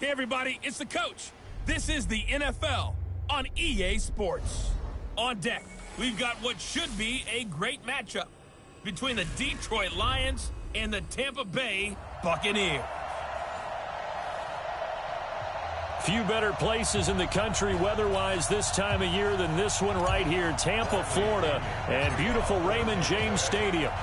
Hey, everybody, it's the coach. This is the NFL on EA Sports. On deck, we've got what should be a great matchup between the Detroit Lions and the Tampa Bay Buccaneers. Few better places in the country weather-wise this time of year than this one right here, Tampa, Florida, and beautiful Raymond James Stadium.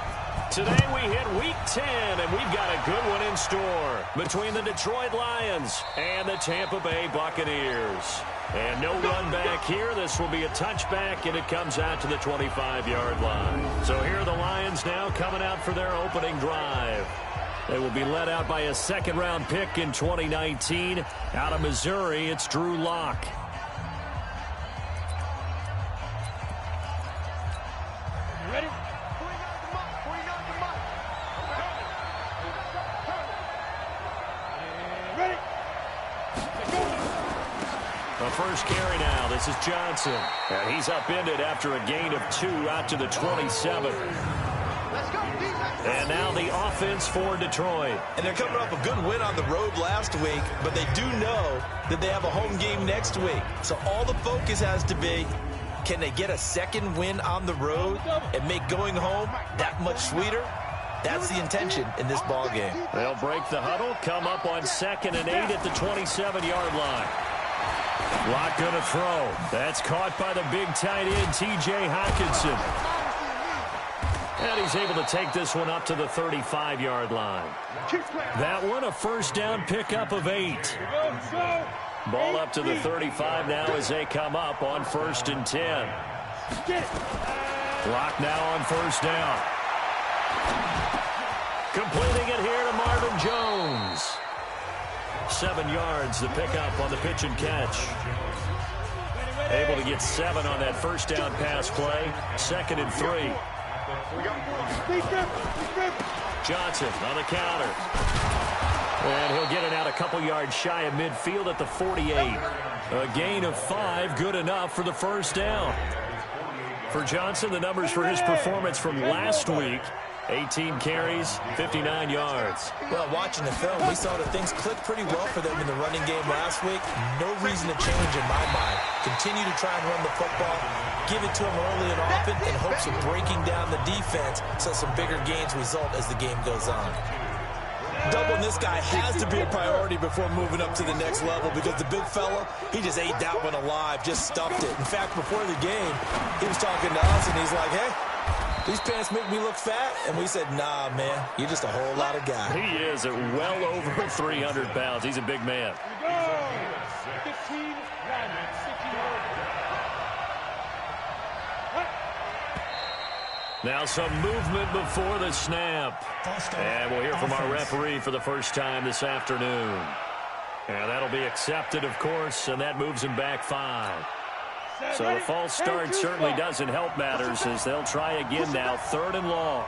Today we hit Week 10, and we've got a good one in store between the Detroit Lions and the Tampa Bay Buccaneers. And no run back here. This will be a touchback, and it comes out to the 25-yard line. So here are the Lions now coming out for their opening drive. They will be led out by a second-round pick in 2019. Out of Missouri, it's Drew Lock. Ready? Ready? The first carry now. This is Johnson. And he's upended after a gain of 2 out to the 27. And now the offense for Detroit. And they're coming off a good win on the road last week, but they do know that they have a home game next week. So all the focus has to be, can they get a second win on the road and make going home that much sweeter? That's the intention in this ball game. They'll break the huddle, come up on 2nd and 8 at the 27-yard line. Lock going to throw. That's caught by the big tight end, T.J. Hockenson. And he's able to take this one up to the 35-yard line. That one, a first down pickup of 8. Ball up to the 35 now as they come up on 1st and 10. Lock now on 1st down. Completing it here to Marvin Jones. 7 yards, the pickup on the pitch and catch. Able to get 7 on that first down pass play. 2nd and 3. Johnson on the counter. And he'll get it out a couple yards shy of midfield at the 48. A gain of 5, good enough for the first down. For Johnson, the numbers for his performance from last week: 18 carries, 59 yards. Well, watching the film, we saw that things clicked pretty well for them in the running game last week. No reason to change in my mind. Continue to try and run the football, give it to them early and often in hopes of breaking down the defense so some bigger gains result as the game goes on. Doubling this guy has to be a priority before moving up to the next level because the big fella, he just ate that one alive, just stuffed it. In fact, before the game, he was talking to us and he's like, hey, these pants make me look fat. And we said, nah, man, you're just a whole lot of guy. He is at well over 300 pounds. He's a big man. 15, Now some movement before the snap. And we'll hear from our referee for the first time this afternoon. And that'll be accepted, of course, and that moves him back 5. So the false start certainly doesn't help matters as they'll try again now, 3rd and long.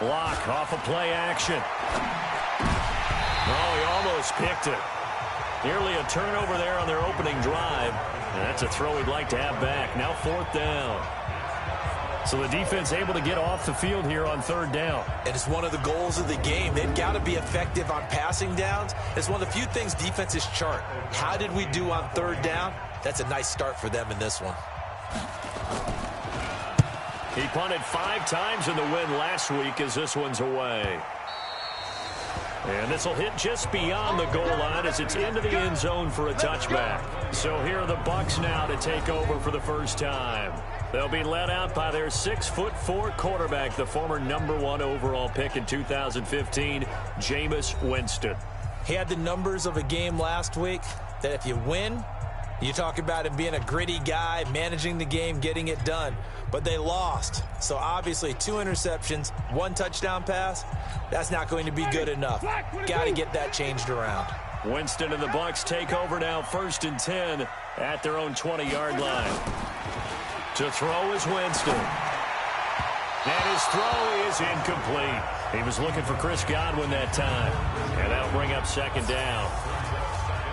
Block off of play action. Oh, he almost picked it. Nearly a turnover there on their opening drive. And that's a throw he'd like to have back. Now 4th down. So the defense able to get off the field here on 3rd down. And it's one of the goals of the game. They've got to be effective on passing downs. It's one of the few things defenses chart. How did we do on 3rd down? That's a nice start for them in this one. He punted 5 times in the win last week as this one's away. And this will hit just beyond the goal line as it's into the end zone for a touchback. So here are the Bucs now to take over for the first time. They'll be led out by their 6'4" quarterback, the former #1 overall pick in 2015, Jameis Winston. He had the numbers of a game last week that if you win, you talk about him being a gritty guy, managing the game, getting it done. But they lost. So obviously 2 interceptions, 1 touchdown pass, that's not going to be good enough. Got to get that changed around. Winston and the Bucs take over now, 1st and 10 at their own 20-yard line. To throw is Winston. And his throw is incomplete. He was looking for Chris Godwin that time. And that'll bring up 2nd down.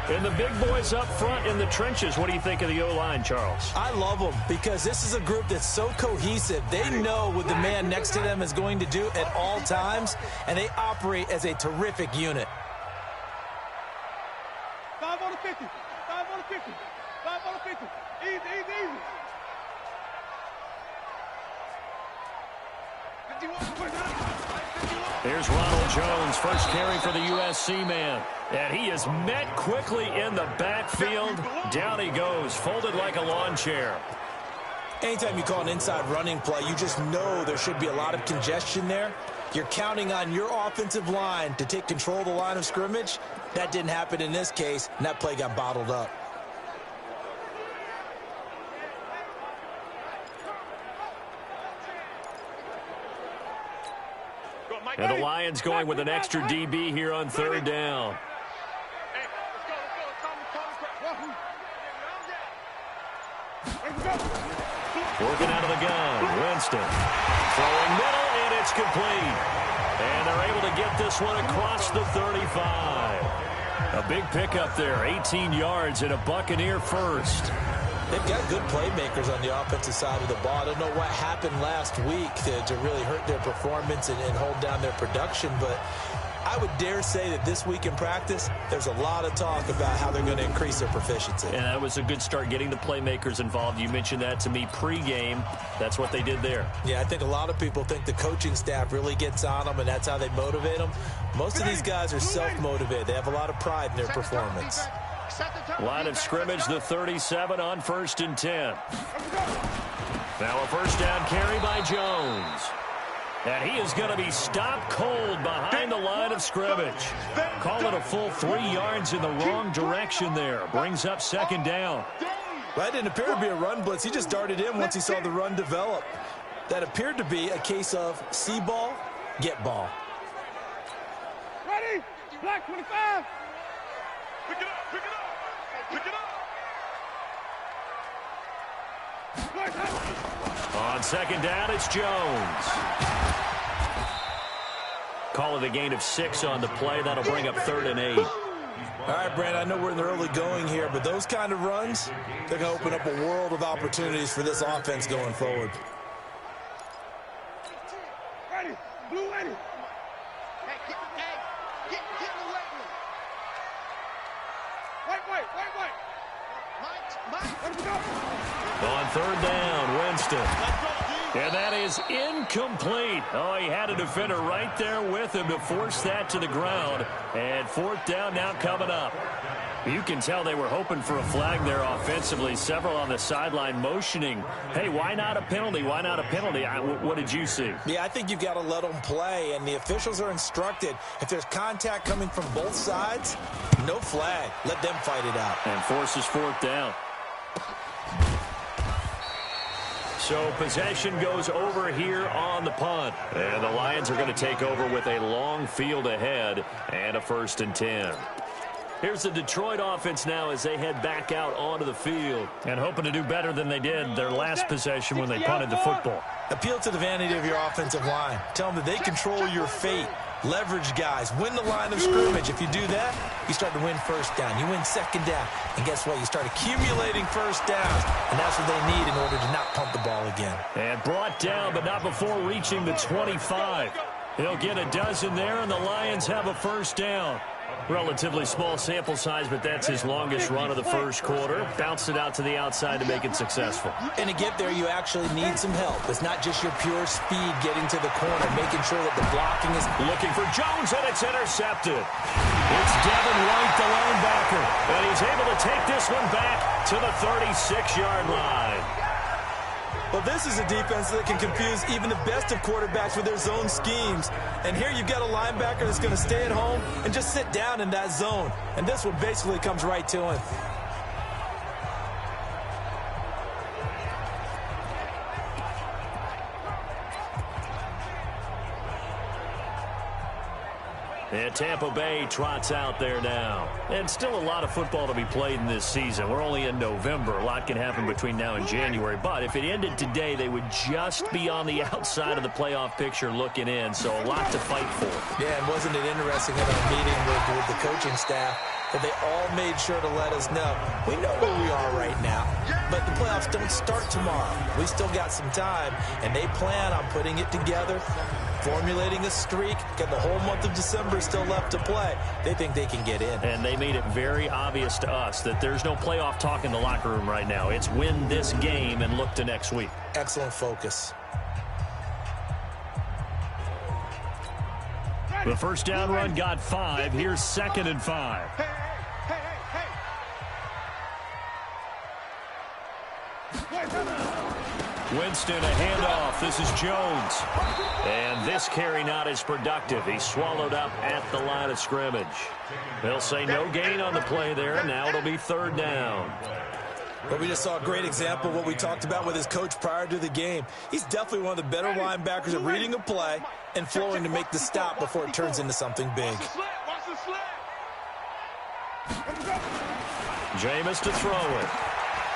And the big boys up front in the trenches, what do you think of the O-line, Charles? I love them because this is a group that's so cohesive. They know what the man next to them is going to do at all times, and they operate as a terrific unit. Easy, easy, easy. Here's Ronald Jones, first carry for the USC man. And he is met quickly in the backfield. Down he goes, folded like a lawn chair. Anytime you call an inside running play, you just know there should be a lot of congestion there. You're counting on your offensive line to take control of the line of scrimmage. That didn't happen in this case, and that play got bottled up. And the Lions going with an extra DB here on third down. Working out of the gun, Winston. Throwing middle, and it's complete. And they're able to get this one across the 35. A big pickup there, 18 yards and a Buccaneer first. They've got good playmakers on the offensive side of the ball. I don't know what happened last week to really hurt their performance and hold down their production, but I would dare say that this week in practice, there's a lot of talk about how they're going to increase their proficiency. And that was a good start, getting the playmakers involved. You mentioned that to me pregame. That's what they did there. Yeah, I think a lot of people think the coaching staff really gets on them, and that's how they motivate them. Most of these guys are self-motivated. They have a lot of pride in their performance. Line of scrimmage, the 37 on 1st and 10. Now a first down carry by Jones. And he is going to be stopped cold behind the line of scrimmage. Call it a full 3 yards in the wrong direction there. Brings up second down. That didn't appear to be a run blitz. He just darted in once he saw the run develop. That appeared to be a case of see ball, get ball. Ready? Black 25. Pick it up, pick it up, pick it up. On second down, it's Jones. Call it a gain of 6 on the play. That'll bring up 3rd and 8. All right, Brand, I know we're in the early going here, but those kind of runs, they're going to open up a world of opportunities for this offense going forward. Ready? Blue ready. Get in the weight room. Wait. On 3rd down, Winston. And that is incomplete. Oh, he had a defender right there with him to force that to the ground. And 4th down now coming up. You can tell they were hoping for a flag there offensively. Several on the sideline motioning, hey, why not a penalty? Why not a penalty? What did you see? Yeah, I think you've got to let them play, and the officials are instructed. If there's contact coming from both sides, no flag. Let them fight it out. And forces 4th down. So possession goes over here on the punt. And the Lions are going to take over with a long field ahead and a 1st and 10. Here's the Detroit offense now as they head back out onto the field and hoping to do better than they did their last possession when they punted the football. Appeal to the vanity of your offensive line. Tell them that they control your fate. Leverage guys. Win the line of scrimmage. If you do that, you start to win 1st down. You win 2nd down. And guess what? You start accumulating 1st downs. And that's what they need in order to not punt the ball again. And brought down, but not before reaching the 25. He'll get a dozen there, and the Lions have a 1st down. Relatively small sample size, but that's his longest run of the first quarter. Bounced it out to the outside to make it successful. And to get there, you actually need some help. It's not just your pure speed getting to the corner, making sure that the blocking is... Looking for Jones, and it's intercepted. It's Devin White, the linebacker, and he's able to take this one back to the 36-yard line. Well, this is a defense that can confuse even the best of quarterbacks with their zone schemes. And here you've got a linebacker that's going to stay at home and just sit down in that zone. And this one basically comes right to him. And Tampa Bay trots out there now. And still a lot of football to be played in this season. We're only in November. A lot can happen between now and January. But if it ended today, they would just be on the outside of the playoff picture looking in. So a lot to fight for. Yeah, and wasn't it interesting in our meeting with the coaching staff? that they all made sure to let us know. We know where we are right now, but the playoffs don't start tomorrow. We still got some time, and they plan on putting it together, formulating a streak. Got the whole month of December still left to play. They think they can get in. And they made it very obvious to us that there's no playoff talk in the locker room right now. It's win this game and look to next week. Excellent focus. The first down run got 5. Here's 2nd and 5. Winston, a handoff. This is Jones. And this carry not as productive. He's swallowed up at the line of scrimmage. They'll say no gain on the play there. Now it'll be 3rd down. But we just saw a great example of what we talked about with his coach prior to the game. He's definitely one of the better linebackers at reading a play and flowing to make the stop before it turns into something big. Jameis to throw it.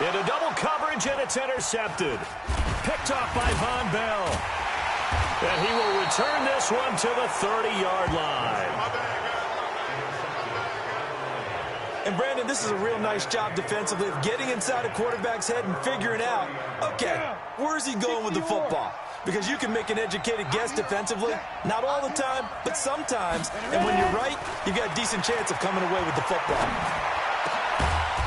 Into double coverage, and it's intercepted. Picked off by Von Bell. And he will return this one to the 30-yard line. And, Brandon, this is a real nice job defensively of getting inside a quarterback's head and figuring out, okay, where's he going with the football? Because you can make an educated guess defensively, not all the time, but sometimes. And when you're right, you've got a decent chance of coming away with the football.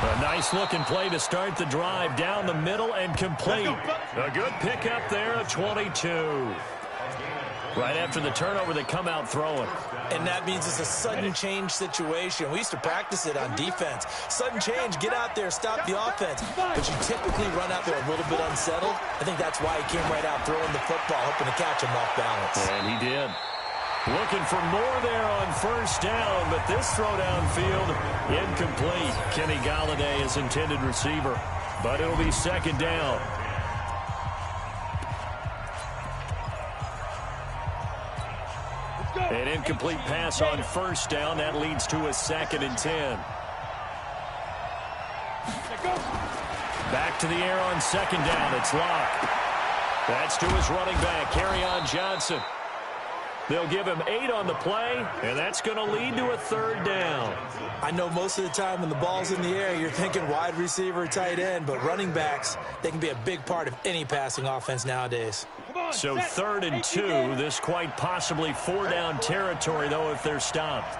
A nice-looking play to start the drive down the middle and complete. A good pickup there of 22. Right after the turnover, they come out throwing. And that means it's a sudden change situation. We used to practice it on defense. Sudden change, get out there, stop the offense. But you typically run out there a little bit unsettled. I think that's why he came right out throwing the football, hoping to catch him off balance. And he did. Looking for more there on 1st down, but this throw downfield incomplete. Kenny Golladay is intended receiver, but it'll be 2nd down. An incomplete pass on 1st down. That leads to a 2nd and 10. Back to the air on 2nd down. It's Locke. That's to his running back, Kerryon Johnson. They'll give him 8 on the play, and that's going to lead to a 3rd down. I know most of the time when the ball's in the air, you're thinking wide receiver, tight end, but running backs, they can be a big part of any passing offense nowadays. So 3rd and 2, this quite possibly 4-down territory, though, if they're stopped.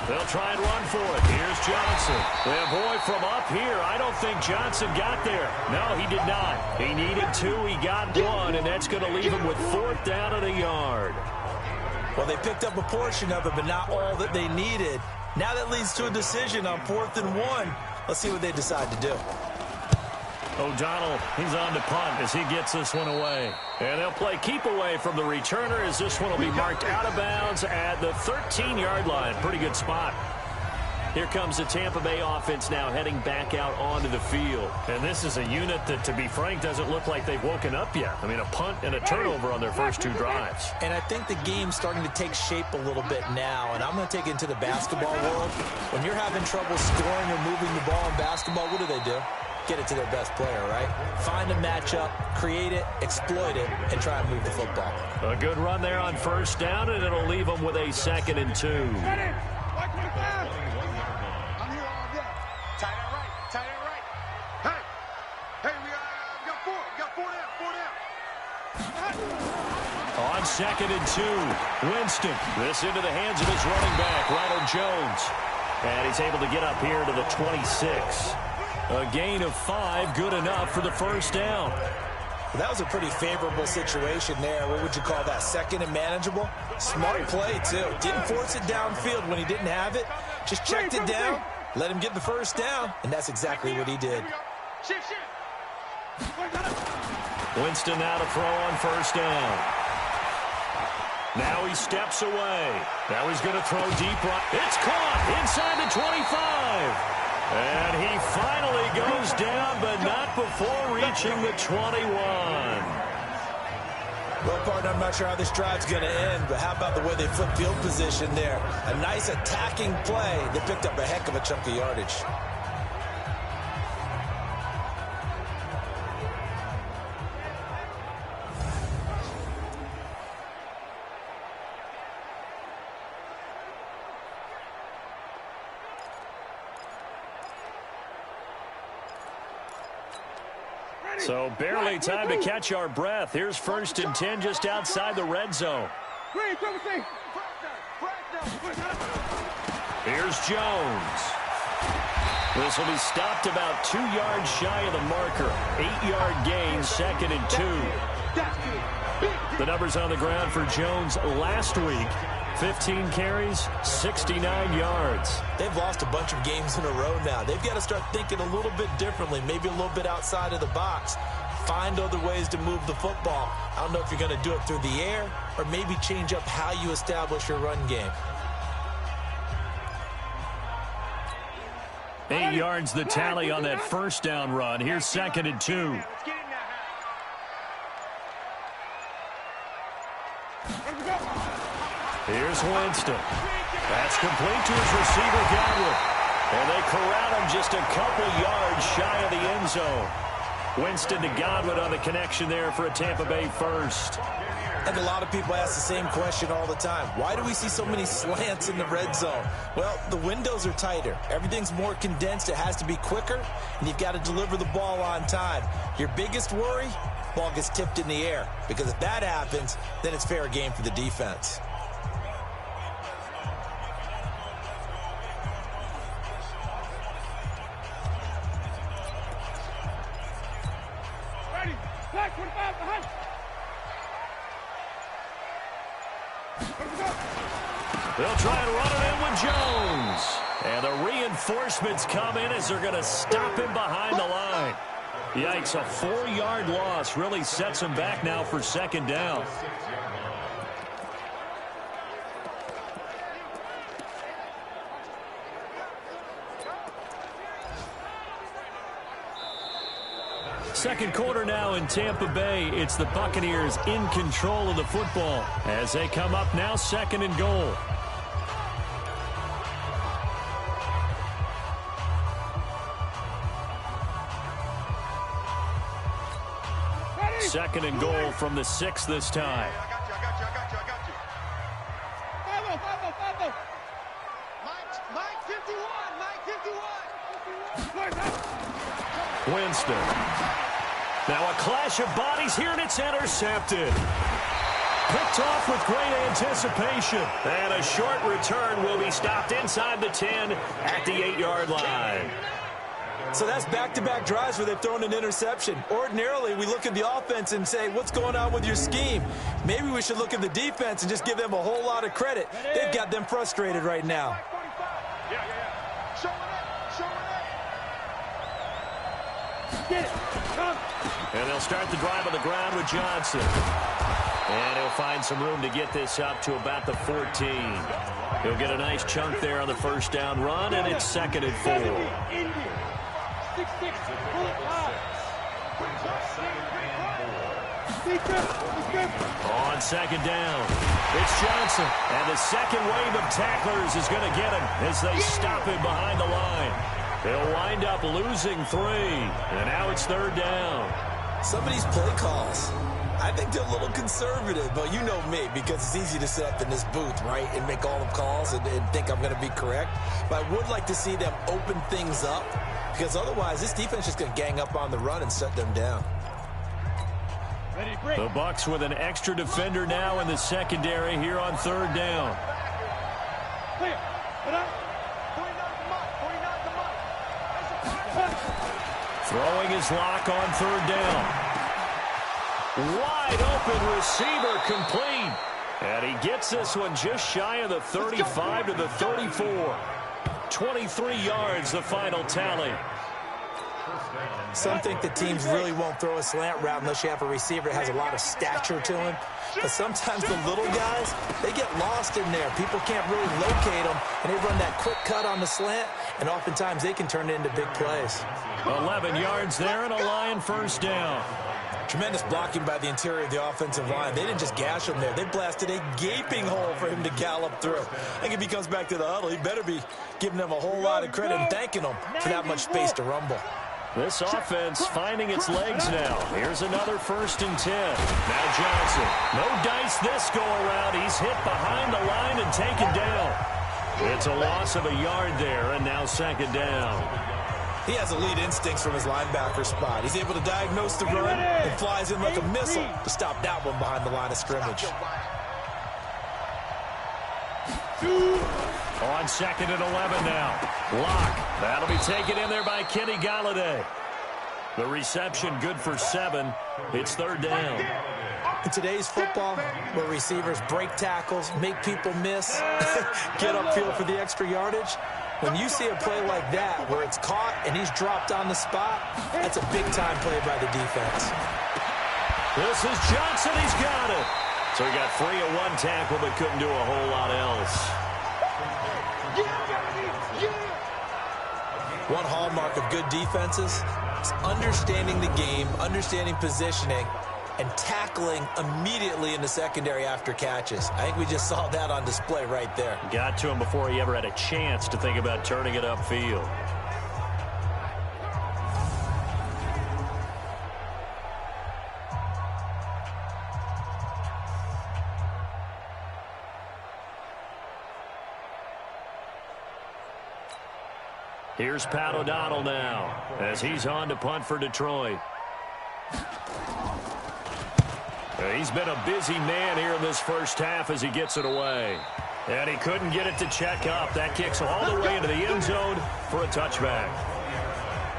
They'll try and run for it. Here's Johnson. And boy, from up here, I don't think Johnson got there. No, he did not. He needed 2. He got 1, and that's going to leave him with 4th down at a yard. Well, they picked up a portion of it, but not all that they needed. Now that leads to a decision on 4th and 1. Let's see what they decide to do. O'Donnell, he's on to punt as he gets this one away. And they'll play keep away from the returner as this one will be marked out of bounds at the 13-yard line. Pretty good spot. Here comes the Tampa Bay offense now heading back out onto the field. And this is a unit that, to be frank, doesn't look like they've woken up yet. I mean, a punt and a turnover on their first 2 drives. And I think the game's starting to take shape a little bit now. And I'm going to take it into the basketball world. When you're having trouble scoring or moving the ball in basketball, what do? Get it to their best player, right? Find a matchup, create it, exploit it, and try and move the football. A good run there on 1st down, and it'll leave them with a 2nd and 2. On 2nd and 2, Winston. This into the hands of his running back, Ronald Jones. And he's able to get up here to the 26. A gain of 5, good enough for the 1st down. Well, that was a pretty favorable situation there. What would you call that? 2nd and manageable? Smart play, too. Didn't force it downfield when he didn't have it. Just checked it down, let him get the 1st down, and that's exactly what he did. Winston now to throw on 1st down. Now he steps away. Now he's going to throw deep right. It's caught inside the 25. And he finally goes down, but not before reaching the 21. Well, partner, I'm not sure how this drive's going to end, but how about the way they flipped field position there? A nice attacking play that picked up a heck of a chunk of yardage. So barely time to catch our breath. Here's 1st and 10 just outside the red zone. Here's Jones. This will be stopped about 2 yards shy of the marker. 8-yard gain, 2nd and 2. The numbers on the ground for Jones last week. 15 carries, 69 yards. They've lost a bunch of games in a row now. They've got to start thinking a little bit differently, maybe a little bit outside of the box. Find other ways to move the football. I don't know if you're going to do it through the air or maybe change up how you establish your run game. 8 yards the tally on that 1st down run. Here's 2nd and 2. Here's Winston. That's complete to his receiver, Godwin. And they corral him just a couple yards shy of the end zone. Winston to Godwin on the connection there for a Tampa Bay first. And a lot of people ask the same question all the time. Why do we see so many slants in the red zone? Well, the windows are tighter. Everything's more condensed. It has to be quicker, and you've got to deliver the ball on time. Your biggest worry, ball gets tipped in the air. Because if that happens, then it's fair game for the defense. They'll try and run it in with Jones. And the reinforcements come in as they're going to stop him behind the line. Yikes, a 4-yard loss really sets him back now for 2nd down. Second quarter now in Tampa Bay. It's the Buccaneers in control of the football as they come up now 2nd and goal. Second and goal from the 6 this time. I got you. Mike 51. Winston. Now a clash of bodies here, and it's intercepted. Picked off with great anticipation. And a short return will be stopped inside the 10 at the 8-yard line. So that's back-to-back drives where they've thrown an interception. Ordinarily, we look at the offense and say, what's going on with your scheme? Maybe we should look at the defense and just give them a whole lot of credit. They've got them frustrated right now. And they'll start the drive on the ground with Johnson. And he'll find some room to get this up to about the 14. He'll get a nice chunk there on the 1st down run, and it's 2nd and 4. On 2nd down, it's Johnson. And the second wave of tacklers is going to get him as they stop him behind the line. They'll wind up losing 3. And now it's 3rd down. Some of these play calls, I think they're a little conservative, but you know me, because it's easy to sit up in this booth, right, and make all the calls and think I'm going to be correct. But I would like to see them open things up, because otherwise this defense is just going to gang up on the run and shut them down. The Bucs with an extra defender now in the secondary here on 3rd down. Throwing his lock on 3rd down. Wide open receiver complete. And he gets this one just shy of the 35 to the 34. 23 yards the final tally. Some think the teams really won't throw a slant route unless you have a receiver that has a lot of stature to him. But sometimes the little guys, they get lost in there. People can't really locate them, and they run that quick cut on the slant, and oftentimes they can turn it into big plays. 11 yards there and a Lion 1st down. Tremendous blocking by the interior of the offensive line. They didn't just gash him there. They blasted a gaping hole for him to gallop through. I think if he comes back to the huddle, he better be giving them a whole lot of credit and thanking them for that much space to rumble. This offense finding its legs now. Here's another 1st and 10. Now Johnson. No dice this go-around. He's hit behind the line and taken down. It's a loss of a yard there, and now 2nd down. He has elite instincts from his linebacker spot. He's able to diagnose the run and flies in like a missile to stop that one behind the line of scrimmage. On 2nd and 11 now. Lock. That'll be taken in there by Kenny Galladay. The reception good for 7. It's 3rd down. In today's football, where receivers break tackles, make people miss, get upfield for the extra yardage, when you see a play like that where it's caught and he's dropped on the spot, that's a big-time play by the defense. This is Johnson. He's got it. So he got free of 1 tackle but couldn't do a whole lot else. One hallmark of good defenses is understanding the game, understanding positioning, and tackling immediately in the secondary after catches. I think we just saw that on display right there. Got to him before he ever had a chance to think about turning it upfield. Here's Pat O'Donnell now as he's on to punt for Detroit. He's been a busy man here in this first half as he gets it away. And he couldn't get it to check up. That kicks all the way into the end zone for a touchback.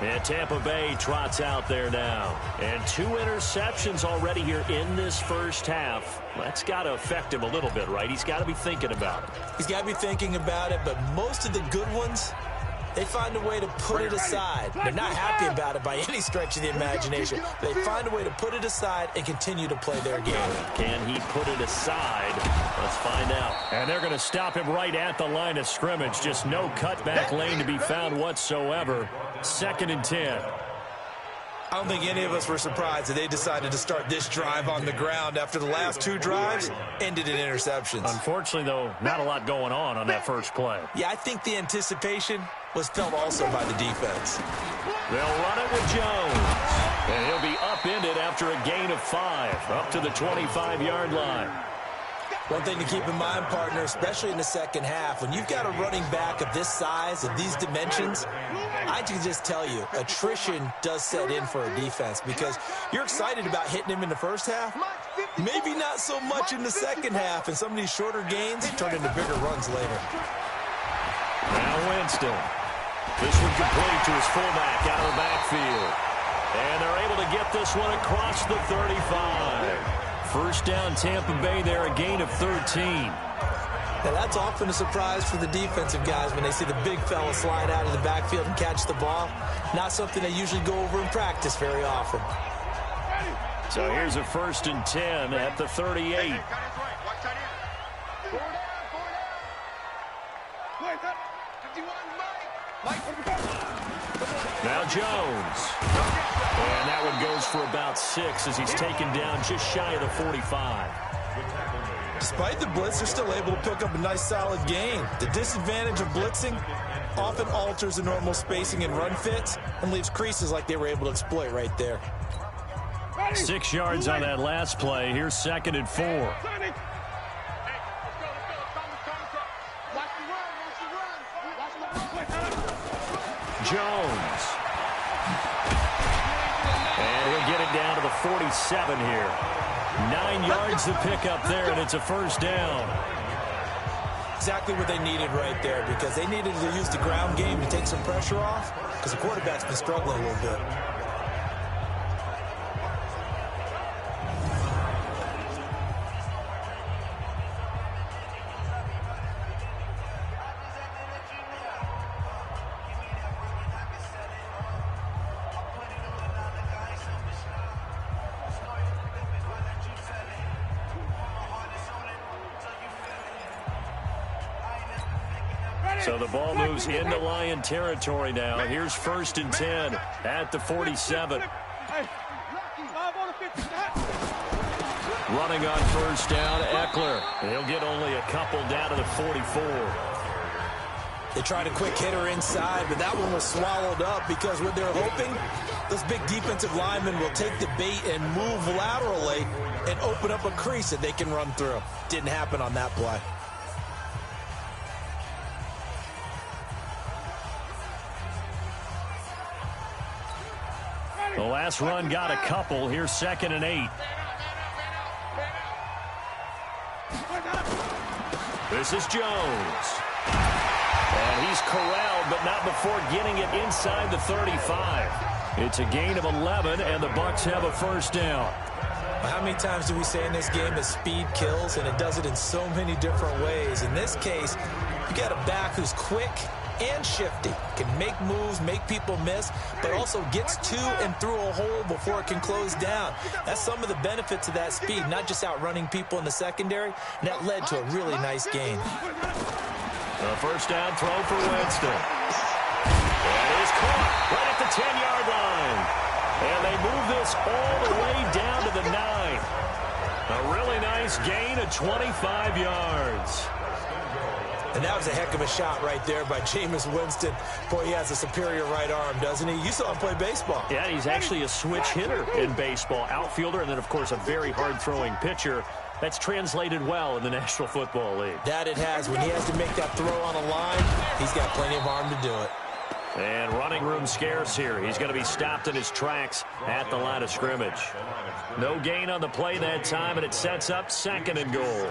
And Tampa Bay trots out there now. And 2 interceptions already here in this first half. That's got to affect him a little bit, right? He's got to be thinking about it. He's got to be thinking about it, but most of the good ones, they find a way to put it aside. They're not happy about it by any stretch of the imagination. They find a way to put it aside and continue to play their game. Can he put it aside? Let's find out. And they're going to stop him right at the line of scrimmage. Just no cutback lane to be found whatsoever. 2nd and 10. I don't think any of us were surprised that they decided to start this drive on the ground after the last 2 drives ended in interceptions. Unfortunately, though, not a lot going on that first play. Yeah, I think the anticipation was felt also by the defense. They'll run it with Jones. And he'll be upended after a gain of 5, up to the 25-yard line. One thing to keep in mind, partner, especially in the second half, when you've got a running back of this size, of these dimensions, I can just tell you, attrition does set in for a defense because you're excited about hitting him in the first half, maybe not so much in the second half, and some of these shorter gains turn into bigger runs later. Now Winston. This one complete to his fullback out of the backfield. And they're able to get this one across the 35. First down, Tampa Bay there, a gain of 13. Now that's often a surprise for the defensive guys when they see the big fella slide out of the backfield and catch the ball. Not something they usually go over in practice very often. So here's a 1st and 10 at the 38. Now Jones. And that one goes for about 6 as he's taken down just shy of the 45. Despite the blitz, they're still able to pick up a nice solid gain. The disadvantage of blitzing often alters the normal spacing and run fits and leaves creases like they were able to exploit right there. 6 yards on that last play. Here's 2nd and 4. Jones. And he'll get it down to the 47 here. 9 yards to pick up there, and it's a first down. Exactly what they needed right there because they needed to use the ground game to take some pressure off because the quarterback's been struggling a little bit. So the ball moves into Lion territory now. Here's 1st and 10 at the 47. Running on first down, Eckler. He'll get only a couple down to the 44. They tried a quick hitter inside, but that one was swallowed up because what they're hoping, those big defensive linemen will take the bait and move laterally and open up a crease that they can run through. Didn't happen on that play. The last run got a couple. Here's 2nd and 8. This is Jones. And he's corralled, but not before getting it inside the 35. It's a gain of 11, and the Bucs have a first down. How many times do we say in this game that speed kills, and it does it in so many different ways? In this case, you got a back who's quick and shifty, can make moves, make people miss, but also gets to and through a hole before it can close down. That's some of the benefits of that speed, not just outrunning people in the secondary, and that led to a really nice gain. The first down throw for Winston. That is caught right at the 10-yard line. And they move this all the way down to the 9. A really nice gain of 25 yards. And that was a heck of a shot right there by Jameis Winston. Boy, he has a superior right arm, doesn't he? You saw him play baseball. Yeah, he's actually a switch hitter in baseball. Outfielder, and then, of course, a very hard-throwing pitcher. That's translated well in the National Football League. That it has. When he has to make that throw on a line, he's got plenty of arm to do it. And running room scarce here. He's going to be stopped in his tracks at the line of scrimmage. No gain on the play that time, and it sets up 2nd and goal.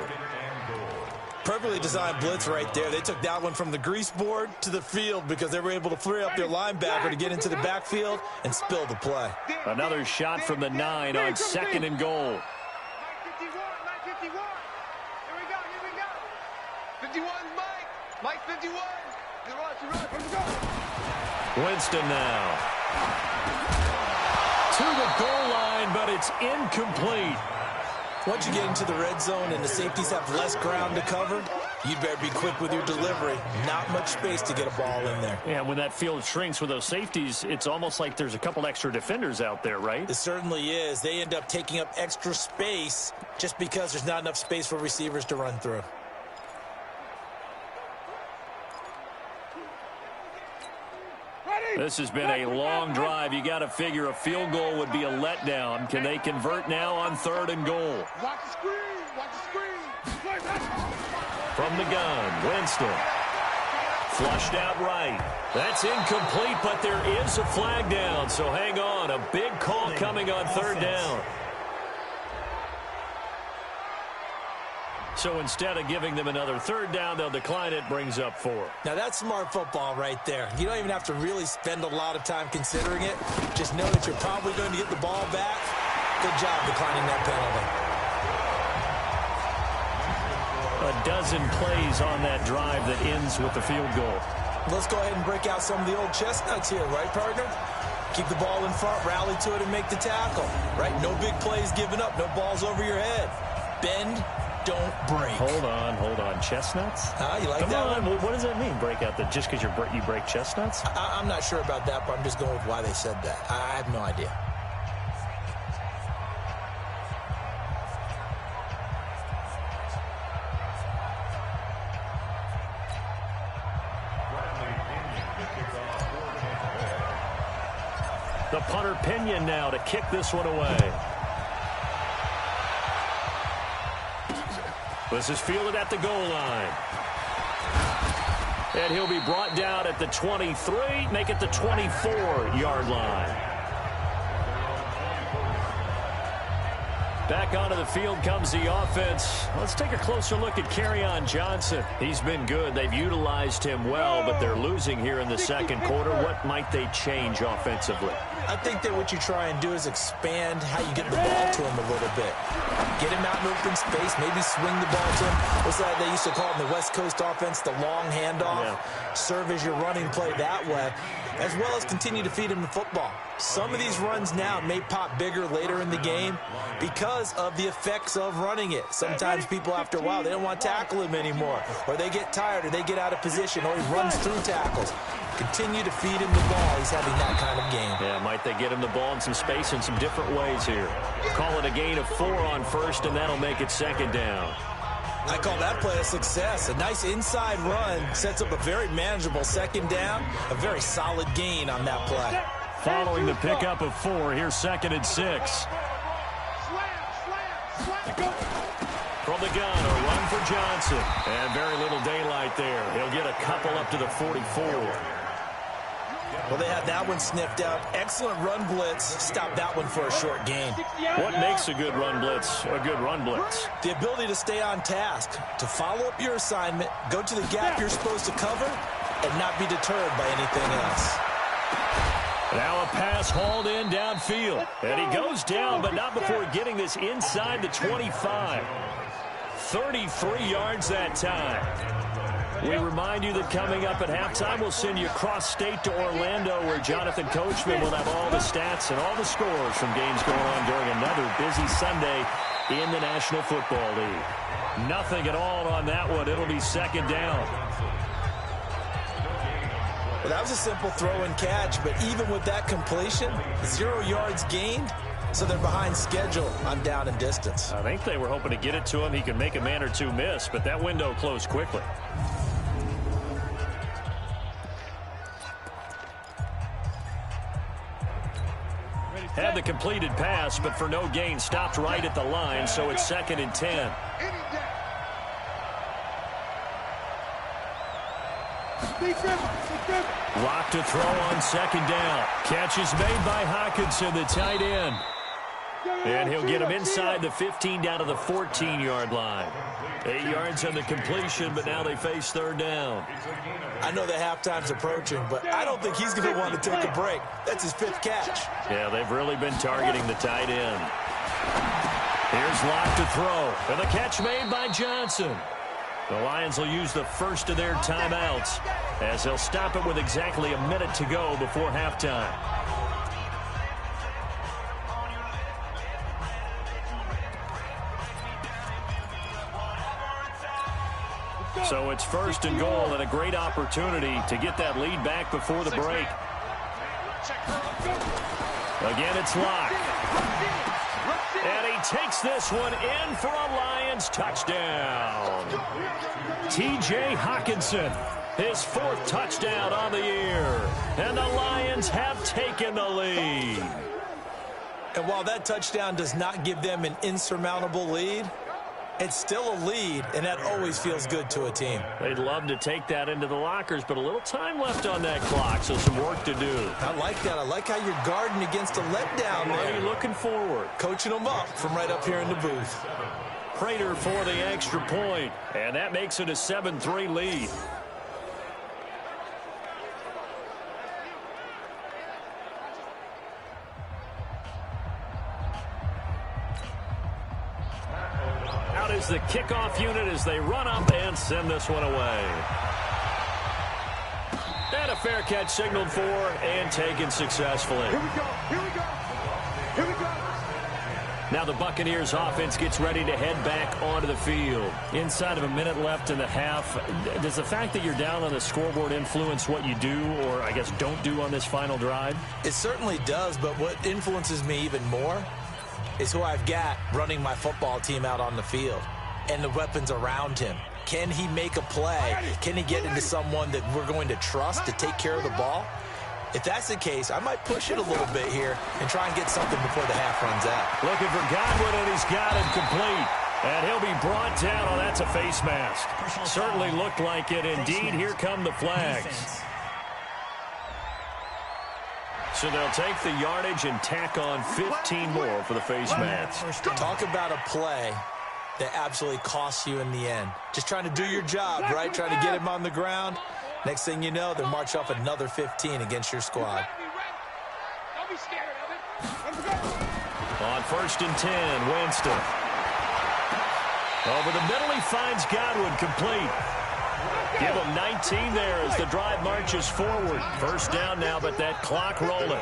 Perfectly designed blitz right there. They took that one from the grease board to the field because they were able to free up their linebacker to get into the backfield and spill the play. Another shot from the 9 on 2nd and goal. 51. Here we go. 51 Mike. Mike 51. Let's go. Winston now. To the goal line, but it's incomplete. Once you get into the red zone and the safeties have less ground to cover, you'd better be quick with your delivery. Not much space to get a ball in there. Yeah, when that field shrinks with those safeties, it's almost like there's a couple extra defenders out there, right? It certainly is. They end up taking up extra space just because there's not enough space for receivers to run through. This has been a long drive. You got to figure a field goal would be a letdown. Can they convert now on 3rd and goal? Watch the screen. From the gun, Winston. Flushed out right. That's incomplete, but there is a flag down, so hang on. A big call coming on 3rd down. So instead of giving them another 3rd down, they'll decline it, brings up 4. Now that's smart football right there. You don't even have to really spend a lot of time considering it. Just know that you're probably going to get the ball back. Good job declining that penalty. A dozen plays on that drive that ends with the field goal. Let's go ahead and break out some of the old chestnuts here, right, partner? Keep the ball in front, rally to it, and make the tackle, right? No big plays given up, no balls over your head. Bend, don't break. Hold on. Chestnuts? You like that one? What does that mean, break out? Just because you break chestnuts? I'm not sure about that, but I'm just going with why they said that. I have no idea. The punter Pinion now to kick this one away. This is fielded at the goal line. And he'll be brought down at the 23, make it the 24-yard line. Back onto the field comes the offense. Let's take a closer look at Kerryon Johnson. He's been good. They've utilized him well, but they're losing here in the 2nd quarter. What might they change offensively? I think that what you try and do is expand how you get the ball to him a little bit. Get him out in open space, maybe swing the ball to him. What's that they used to call in the West Coast offense, the long handoff? Yeah. Serve as your running play that way, as well as continue to feed him the football. Some of these runs now may pop bigger later in the game because of the effects of running it. Sometimes people, after a while, they don't want to tackle him anymore, or they get tired, or they get out of position, or he runs through tackles. Continue to feed him the ball. He's having that kind of game. Yeah, might they get him the ball in some space in some different ways here. Call it a gain of 4 on 1st, and that'll make it 2nd down. I call that play a success. A nice inside run sets up a very manageable 2nd down. A very solid gain on that play. Following the pickup of 4, here's 2nd and 6. From the gun, a run for Johnson. And very little daylight there. He'll get a couple up to the 44. Well, they had that one sniffed out. Excellent run blitz. Stop that one for a short gain. What makes a good run blitz a good run blitz? The ability to stay on task, to follow up your assignment, go to the gap you're supposed to cover, and not be deterred by anything else. Now a pass hauled in downfield. And he goes down, but not before getting this inside the 25. 33 yards that time. We remind you that coming up at halftime, we'll send you cross-state to Orlando, where Jonathan Coachman will have all the stats and all the scores from games going on during another busy Sunday in the National Football League. Nothing at all on that one. It'll be second down. Well, that was a simple throw and catch, but even with that completion, 0 yards gained, so they're behind schedule on down and distance. I think they were hoping to get it to him. He could make a man or two miss, but that window closed quickly. Had the completed pass, but for no gain, stopped right at the line, so it's 2nd and 10. Lock to throw on 2nd down. Catch is made by Hockenson, the tight end. And he'll get him inside the 15 down to the 14-yard line. 8 yards on the completion, but now they face 3rd down. I know the halftime's approaching, but I don't think he's going to want to take a break. That's his 5th catch. Yeah, they've really been targeting the tight end. Here's Lock to throw. And the catch made by Johnson. The Lions will use the first of their timeouts as they'll stop it with exactly a minute to go before halftime. So it's 1st and goal and a great opportunity to get that lead back before the break. Again, it's Lock. And he takes this one in for a Lions touchdown. T.J. Hockenson, his 4th touchdown on the year. And the Lions have taken the lead. And while that touchdown does not give them an insurmountable lead, it's still a lead, and that always feels good to a team. They'd love to take that into the lockers, but a little time left on that clock, so some work to do. I like that. I like how you're guarding against a letdown there. Already looking forward. Coaching them up from right up here in the booth. Prater for the extra point, and that makes it a 7-3 lead. Out is the kickoff unit as they run up and send this one away. And a fair catch signaled for and taken successfully. Here we go. Here we go. Here we go. Now the Buccaneers offense gets ready to head back onto the field. Inside of a minute left in the half, does the fact that you're down on the scoreboard influence what you do, or I guess don't do on this final drive? It certainly does, but what influences me even more is who I've got running my football team out on the field and the weapons around him. Can he make a play? Can he get into someone that we're going to trust to take care of the ball? If that's the case, I might push it a little bit here and try and get something before the half runs out. Looking for Godwin, and he's got him complete. And he'll be brought down. Oh, that's a face mask. Certainly looked like it. Indeed, here come the flags. So they'll take the yardage and tack on 15 more for the face mask. Talk about a play that absolutely costs you in the end. Just trying to do your job, right? Trying to get him on the ground. Next thing you know, they'll march off another 15 against your squad. Don't be scared of it. On 1st and 10, Winston. Over the middle, he finds Godwin complete. Give him 19 there as the drive marches forward. 1st down now, but that clock rolling.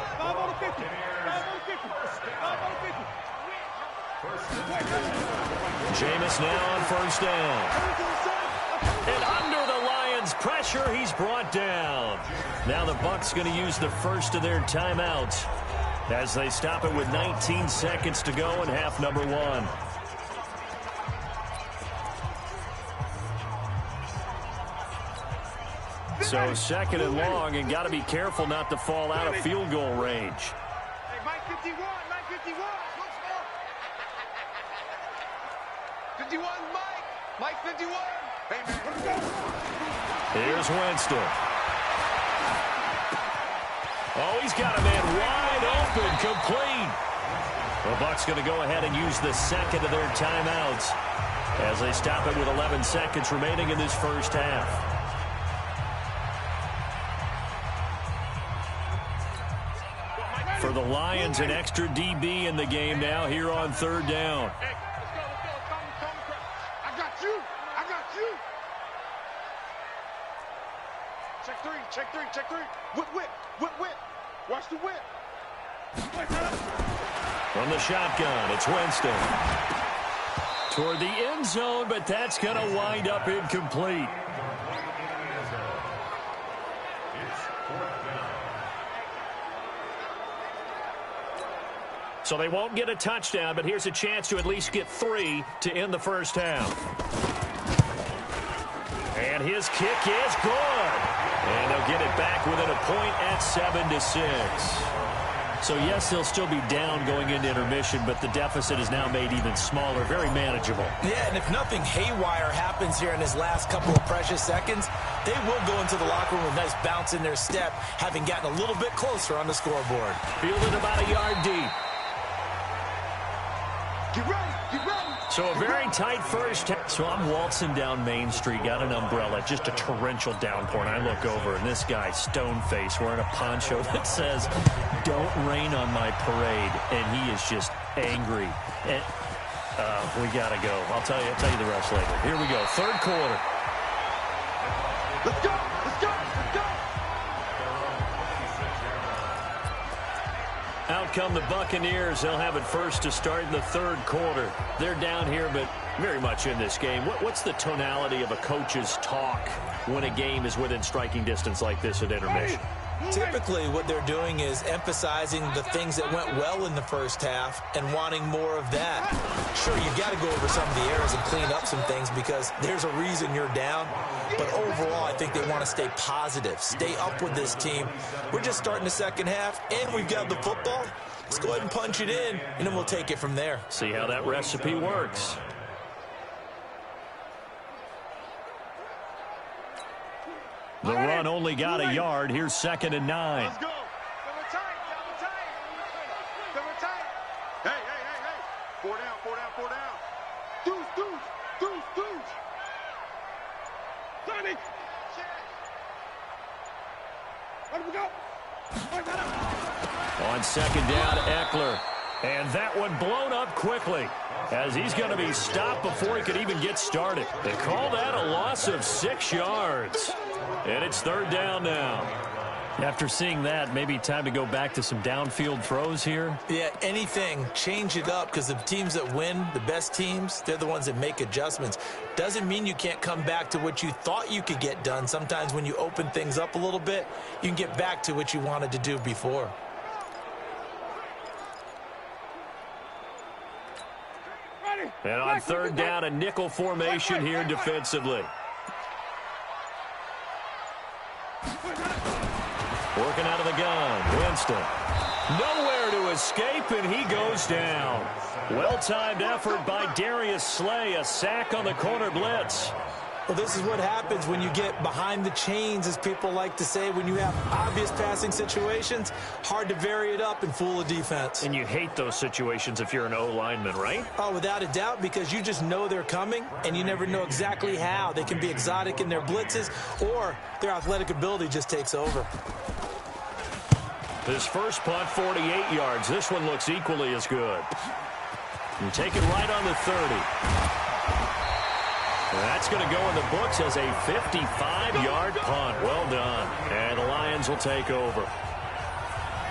Jameis now on 1st down. And under the Lions' pressure, he's brought down. Now the Bucs going to use the first of their timeouts as they stop it with 19 seconds to go in half number 1. So 2nd and long, and got to be careful not to fall out of field goal range. Hey, Mike 51, Mike 51. 51, Mike 51. Hey, man, let's go. Here's Winston. Oh, he's got a man wide open, complete. The Bucs going to go ahead and use the second of their timeouts as they stop it with 11 seconds remaining in this first half. For the Lions, an extra DB in the game now here on third down. Hey, let's go. I got you. Check three. Whip. Watch the whip. From the shotgun, it's Winston. Toward the end zone, but that's going to wind up incomplete. So they won't get a touchdown, but here's a chance to at least get 3 to end the first half. And his kick is good. And they'll get it back within a point at 7-6. So, yes, they'll still be down going into intermission, but the deficit is now made even smaller, very manageable. Yeah, and if nothing haywire happens here in his last couple of precious seconds, they will go into the locker room with a nice bounce in their step, having gotten a little bit closer on the scoreboard. Fielded about a yard deep. Get ready. So a very tight first. So I'm waltzing down Main Street, got an umbrella, just a torrential downpour, and I look over, and this guy, stone-faced, wearing a poncho that says, "Don't rain on my parade," and he is just angry. And we got to go. I'll tell you the rest later. Here we go, third quarter. Let's go. Out come the Buccaneers. They'll have it first to start in the third quarter. They're down here, but very much in this game. What's the tonality of a coach's talk when a game is within striking distance like this at intermission? Typically, what they're doing is emphasizing the things that went well in the first half and wanting more of that. Sure, you've got to go over some of the errors and clean up some things because there's a reason you're down. But overall, I think they want to stay positive, stay up with this team. We're just starting the second half, and we've got the football. Let's go ahead and punch it in, and then we'll take it from there. See how that recipe works. The run only got a yard. Here's 2nd and 9. Let's go. Double tight. Hey. 4 down. Deuce. Sonny. Let him go. On 2nd down, Eckler. And that one blown up quickly as he's going to be stopped before he could even get started. They call that a loss of 6 yards. And it's 3rd down now. After seeing that, maybe time to go back to some downfield throws here. Yeah, anything. Change it up because the teams that win, the best teams, they're the ones that make adjustments. Doesn't mean you can't come back to what you thought you could get done. Sometimes when you open things up a little bit, you can get back to what you wanted to do before. And on 3rd down, a nickel formation here defensively. Working out of the gun, Winston. Nowhere to escape, and he goes down. Well-timed effort by Darius Slay, a sack on the corner blitz. Well, this is what happens when you get behind the chains, as people like to say. When you have obvious passing situations, hard to vary it up and fool a defense. And you hate those situations if you're an O-lineman, right? Oh, without a doubt, because you just know they're coming, and you never know exactly how. They can be exotic in their blitzes, or their athletic ability just takes over. His first punt, 48 yards. This one looks equally as good. And take it right on the 30. That's going to go in the books as a 55-yard punt. Well done. And the Lions will take over.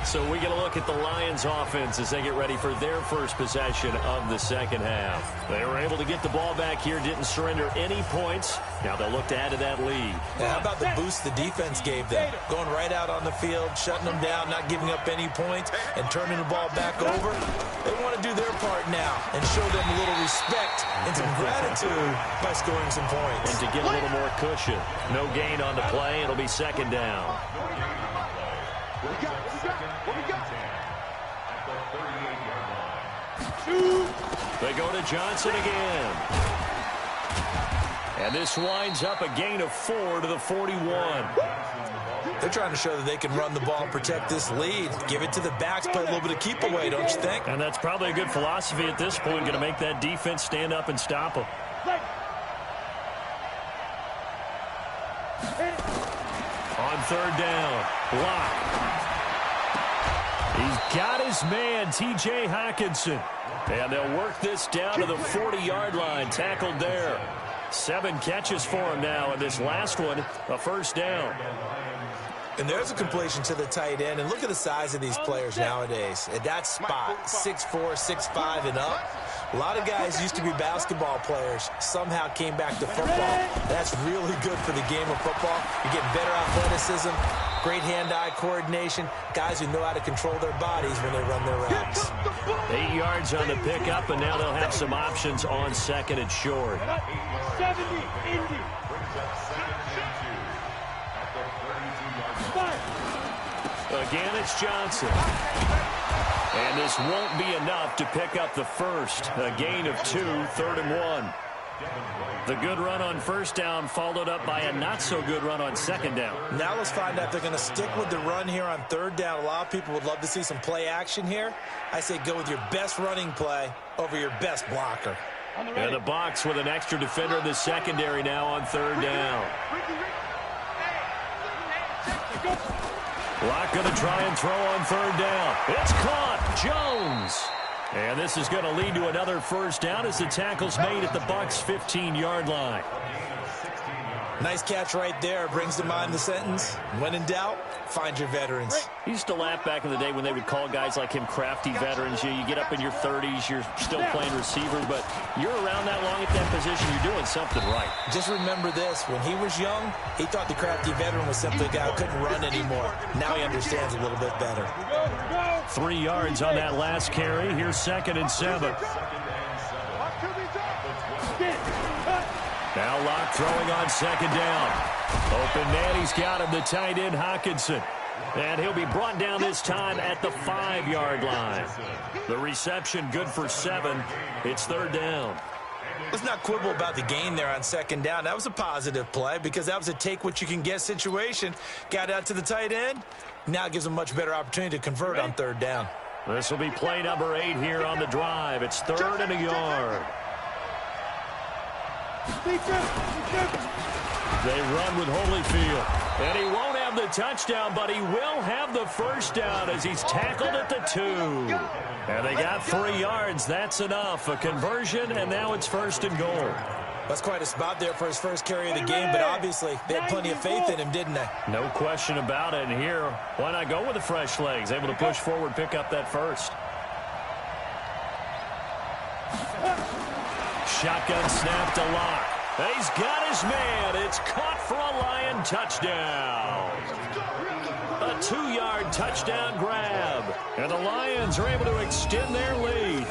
So we get a look at the Lions offense as they get ready for their first possession of the second half. They were able to get the ball back here, didn't surrender any points. Now they'll look to add to that lead. Yeah, how about the boost the defense gave them? Going right out on the field, shutting them down, not giving up any points, and turning the ball back over. They want to do their part now and show them a little respect and some gratitude by scoring some points. And to get a little more cushion. No gain on the play. It'll be 2nd down. What we got? They go to Johnson again. And this winds up a gain of 4 to the 41. They're trying to show that they can run the ball and protect this lead. Give it to the backs, play a little bit of keep away, don't you think? And that's probably a good philosophy at this point, going to make that defense stand up and stop them. On third down, block. He's got his man, T.J. Hockenson. And they'll work this down to the 40-yard line, tackled there. 7 catches for him now, and this last one, a first down. And there's a completion to the tight end. And look at the size of these players nowadays. At that spot, 6'4", 6'5", and up. A lot of guys used to be basketball players, somehow came back to football. That's really good for the game of football. You're getting better athleticism, great hand-eye coordination, guys who know how to control their bodies when they run their routes. 8 yards on the pickup, and now they'll have some options on second and short. 70, Indy. Again, it's Johnson. And this won't be enough to pick up the first. A gain of 2, 3rd and 1. The good run on first down followed up by a not-so-good run on second down. Now let's find out if they're going to stick with the run here on third down. A lot of people would love to see some play action here. I say go with your best running play over your best blocker. And the box with an extra defender in the secondary now on third down. Locke going to try and throw on third down. It's caught. Jones. And this is going to lead to another first down as the tackle's made at the Bucs' 15-yard line. Nice catch right there. Brings to mind the sentence, when in doubt, find your veterans. I used to laugh back in the day when they would call guys like him crafty veterans. You get up in your 30s, you're still playing receiver, but you're around that long at that position, you're doing something right. Just remember this. When he was young, he thought the crafty veteran was simply a guy who couldn't run anymore. Now he understands a little bit better. 3 yards on that last carry. Here's 2nd and 7. Now Locke throwing on second down. Open man, he's got him, the tight end Hockenson. And he'll be brought down this time at the 5-yard line. The reception good for 7. It's third down. Let's not quibble about the gain there on second down. That was a positive play because that was a take-what-you-can-get situation. Got out to the tight end. Now it gives him a much better opportunity to convert on third down. This will be play number 8 here on the drive. It's 3rd and a yard. They run with Holyfield. And he won't have the touchdown, but he will have the first down as he's tackled at the 2. And they got 3 yards. That's enough. A conversion, and now it's 1st and goal. That's quite a spot there for his first carry of the game, but obviously they had plenty of faith in him, didn't they? No question about it. And here, why not go with the fresh legs? Able to push forward, pick up that first. Shotgun snap to Locke. He's got his man. It's caught for a Lion touchdown. A 2-yard touchdown grab. And the Lions are able to extend their lead.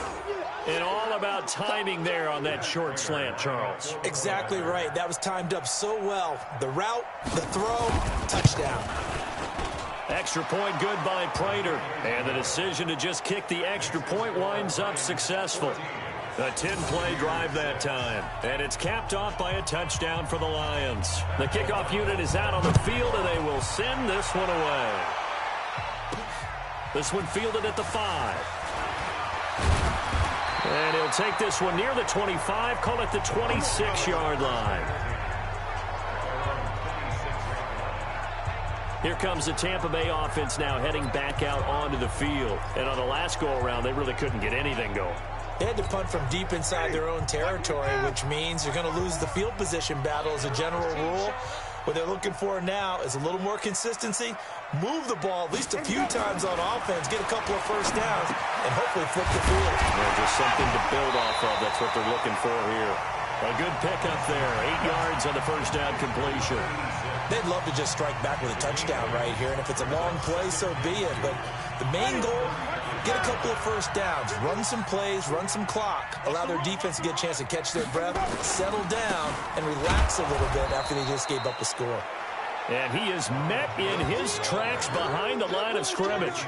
And all about timing there on that short slant, Charles. Exactly right. That was timed up so well. The route, the throw, touchdown. Extra point good by Prater. And the decision to just kick the extra point winds up successful. A 10-play drive that time. And it's capped off by a touchdown for the Lions. The kickoff unit is out on the field, and they will send this one away. This one fielded at the 5. And he'll take this one near the 25, call it the 26-yard line. Here comes the Tampa Bay offense now heading back out onto the field. And on the last go-around, they really couldn't get anything going. They had to punt from deep inside their own territory, which means you're going to lose the field position battle as a general rule. What they're looking for now is a little more consistency, move the ball at least a few times on offense, get a couple of first downs, and hopefully flip the field. Yeah, just something to build off of. That's what they're looking for here. A good pickup there. 8 yards on the first down completion. They'd love to just strike back with a touchdown right here, and if it's a long play, so be it. But the main goal, get a couple of first downs, run some plays, run some clock, allow their defense to get a chance to catch their breath, settle down, and relax a little bit after they just gave up a score. And he is met in his tracks behind the line of scrimmage.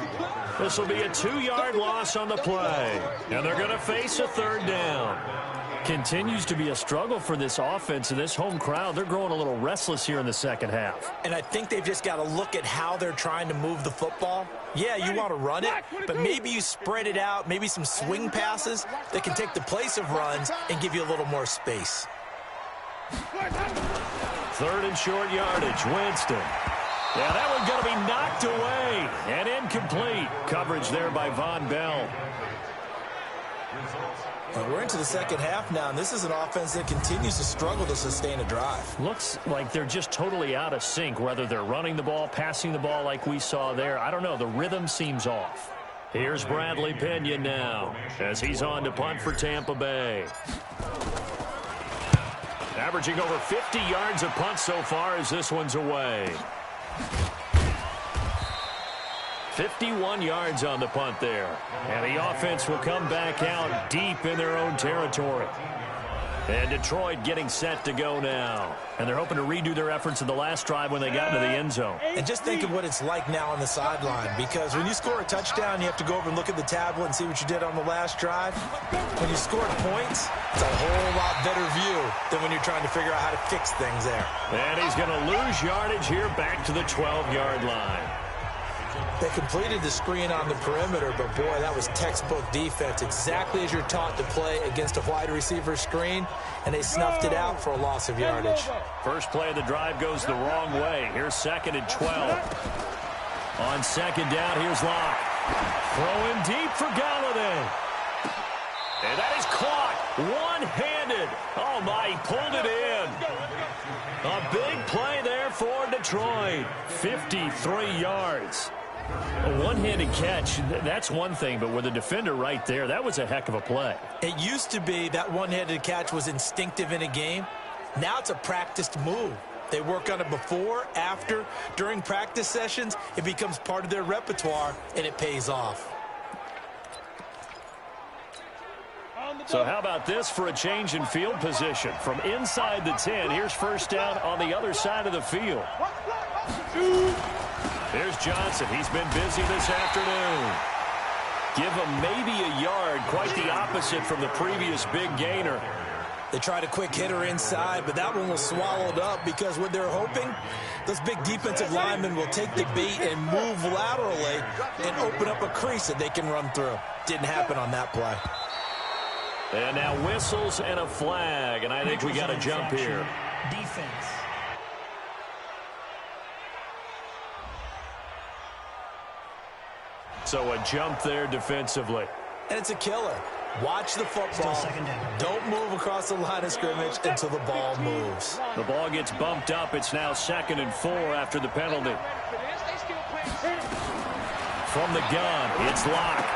This will be a 2-yard loss on the play. And they're going to face a third down. Continues to be a struggle for this offense and this home crowd. They're growing a little restless here in the second half. And I think they've just got to look at how they're trying to move the football. Yeah, you want to run it, but maybe you spread it out, maybe some swing passes that can take the place of runs and give you a little more space. 3rd and short yardage, Winston. Yeah, that one's going to be knocked away and incomplete. Coverage there by Von Bell. And we're into the second half now, and this is an offense that continues to struggle to sustain a drive. Looks like they're just totally out of sync, whether they're running the ball, passing the ball like we saw there. I don't know. The rhythm seems off. Here's Bradley Pinion now as he's on to punt for Tampa Bay. Averaging over 50 yards a punt so far as this one's away. 51 yards on the punt there. And the offense will come back out deep in their own territory. And Detroit getting set to go now. And they're hoping to redo their efforts in the last drive when they got into the end zone. And just think of what it's like now on the sideline, because when you score a touchdown, you have to go over and look at the tablet and see what you did on the last drive. When you scored points, it's a whole lot better view than when you're trying to figure out how to fix things there. And he's going to lose yardage here back to the 12-yard line. They completed the screen on the perimeter, but boy, that was textbook defense, exactly as you're taught to play against a wide receiver screen, and they snuffed it out for a loss of yardage. First play of the drive goes the wrong way. Here's 2nd and 12. On 2nd down, here's Locke. Throwing deep for Galladay. And that is caught one-handed. Oh, my, he pulled it in. A big play there for Detroit. 53 yards. A one-handed catch, that's one thing, but with a defender right there, that was a heck of a play. It used to be that one-handed catch was instinctive in a game. Now it's a practiced move. They work on it before, after, during practice sessions. It becomes part of their repertoire, and it pays off. So how about this for a change in field position? From inside the 10, here's 1st down on the other side of the field. Here's Johnson. He's been busy this afternoon. Give him maybe a yard, quite the opposite from the previous big gainer. They tried a quick hitter inside, but that one was swallowed up because what they're hoping, those big defensive linemen will take the bait and move laterally and open up a crease that they can run through. Didn't happen on that play. And now whistles and a flag, and I think we got a jump here. Defense. So a jump there defensively. And it's a killer. Watch the football. Don't move across the line of scrimmage until the ball moves. The ball gets bumped up. It's now 2nd and 4 after the penalty. From the gun, it's Locke.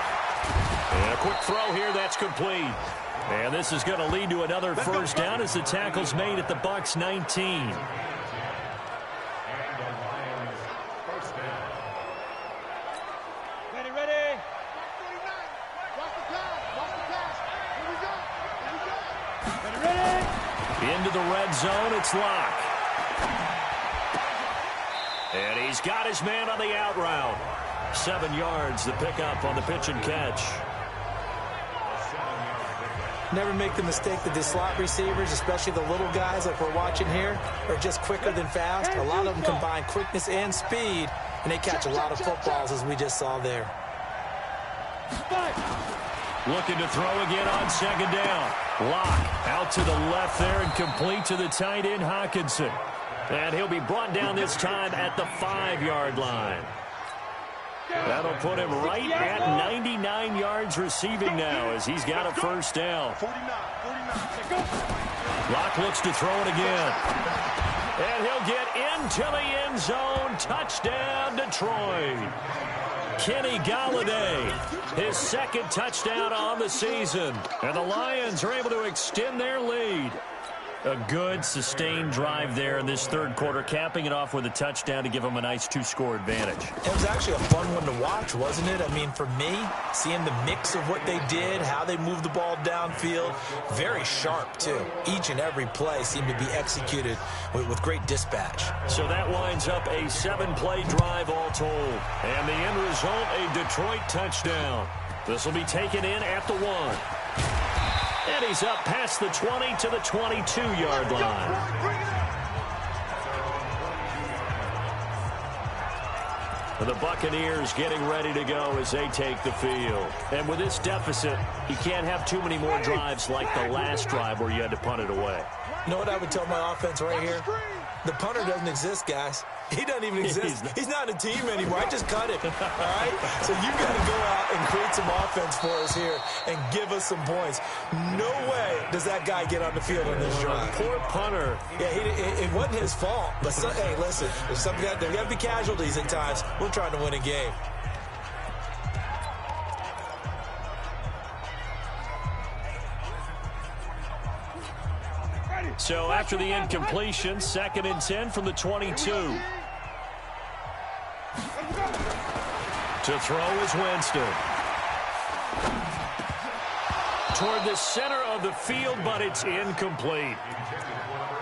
And a quick throw here, that's complete. And this is going to lead to another 1st down as the tackle's made at the Bucs 19. Ready. Into the red zone, it's Locke. And he's got his man on the out route. 7 yards, the pickup on the pitch and catch. Never make the mistake that the slot receivers, especially the little guys like we're watching here, are just quicker than fast. A lot of them combine quickness and speed, and they catch a lot of footballs, as we just saw there. Looking to throw again on 2nd down. Locke out to the left there and complete to the tight end, Hawkinson. And he'll be brought down this time at the 5-yard line. That'll put him right at 99 yards receiving now as he's got a 1st down. Locke looks to throw it again. And he'll get into the end zone. Touchdown, Detroit. Kenny Galladay, his 2nd touchdown on the season. And the Lions are able to extend their lead. A good, sustained drive there in this 3rd quarter, capping it off with a touchdown to give them a nice 2-score advantage. It was actually a fun one to watch, wasn't it? I mean, for me, seeing the mix of what they did, how they moved the ball downfield, very sharp, too. Each and every play seemed to be executed with great dispatch. So that winds up a 7-play drive all told. And the end result, a Detroit touchdown. This will be taken in at the 1. And he's up past the 20 to the 22-yard line. The Buccaneers getting ready to go as they take the field. And with this deficit, you can't have too many more drives like the last drive where you had to punt it away. You know what I would tell my offense right here? The punter doesn't exist, guys. He doesn't even exist. He's not a team anymore. I just cut it, all right? So you got to go out and create some offense for us here and give us some points. No way does that guy get on the field on this drive. Poor punter. Yeah, it wasn't his fault. But, hey, listen, there's there got to be casualties at times. We're trying to win a game. So after the incompletion, 2nd and 10 from the 22. To throw is Winston. Toward the center of the field, but it's incomplete.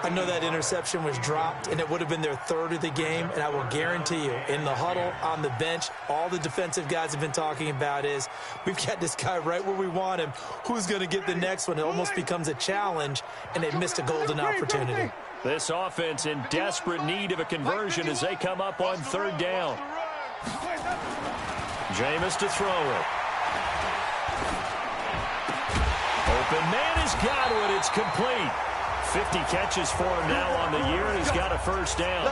I know that interception was dropped, and it would have been their 3rd of the game, and I will guarantee you, in the huddle, on the bench, all the defensive guys have been talking about is, we've got this guy right where we want him. Who's going to get the next one? It almost becomes a challenge, and they missed a golden opportunity. This offense in desperate need of a conversion as they come up on 3rd down. Jameis to throw it. Open man has got it. It's complete. 50 catches for him now on the year, and he's got a 1st down.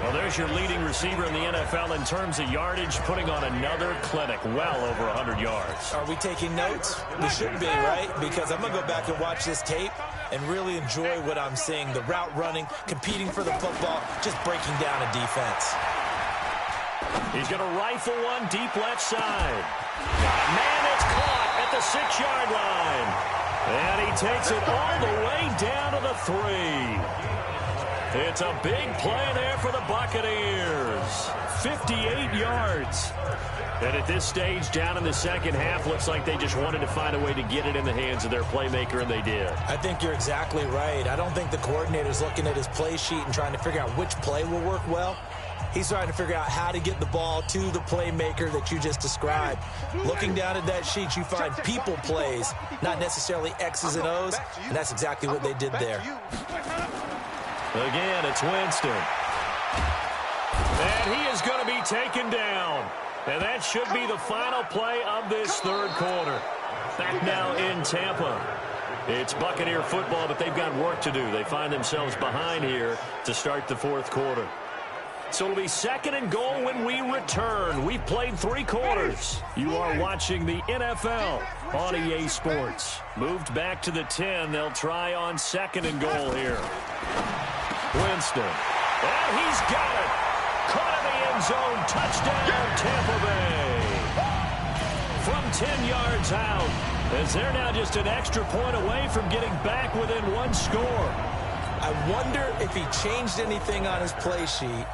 Well, there's your leading receiver in the NFL in terms of yardage, putting on another clinic, well over 100 yards. Are we taking notes? We should be, right? Because I'm going to go back and watch this tape and really enjoy what I'm seeing. The route running, competing for the football, just breaking down a defense. He's going to rifle one deep left side. Man, it's caught at the 6-yard line. And he takes it all the way down to the 3. It's a big play there for the Buccaneers. 58 yards. And at this stage, down in the 2nd half, looks like they just wanted to find a way to get it in the hands of their playmaker, and they did. I think you're exactly right. I don't think the coordinator's looking at his play sheet and trying to figure out which play will work well. He's trying to figure out how to get the ball to the playmaker that you just described. Looking down at that sheet, you find people plays, not necessarily X's and O's, and that's exactly what they did there. Again, it's Winston. And he is going to be taken down. And that should be the final play of this 3rd quarter. Back now in Tampa. It's Buccaneer football, but they've got work to do. They find themselves behind here to start the 4th quarter. So it'll be 2nd and goal when we return. We've played 3 quarters. You are watching the NFL on EA Sports. Moved back to the 10. They'll try on 2nd and goal here. Winston. And he's got it. Caught in the end zone. Touchdown, Tampa Bay. From 10 yards out, as they're now just an extra point away from getting back within 1 score. I wonder if he changed anything on his play sheet,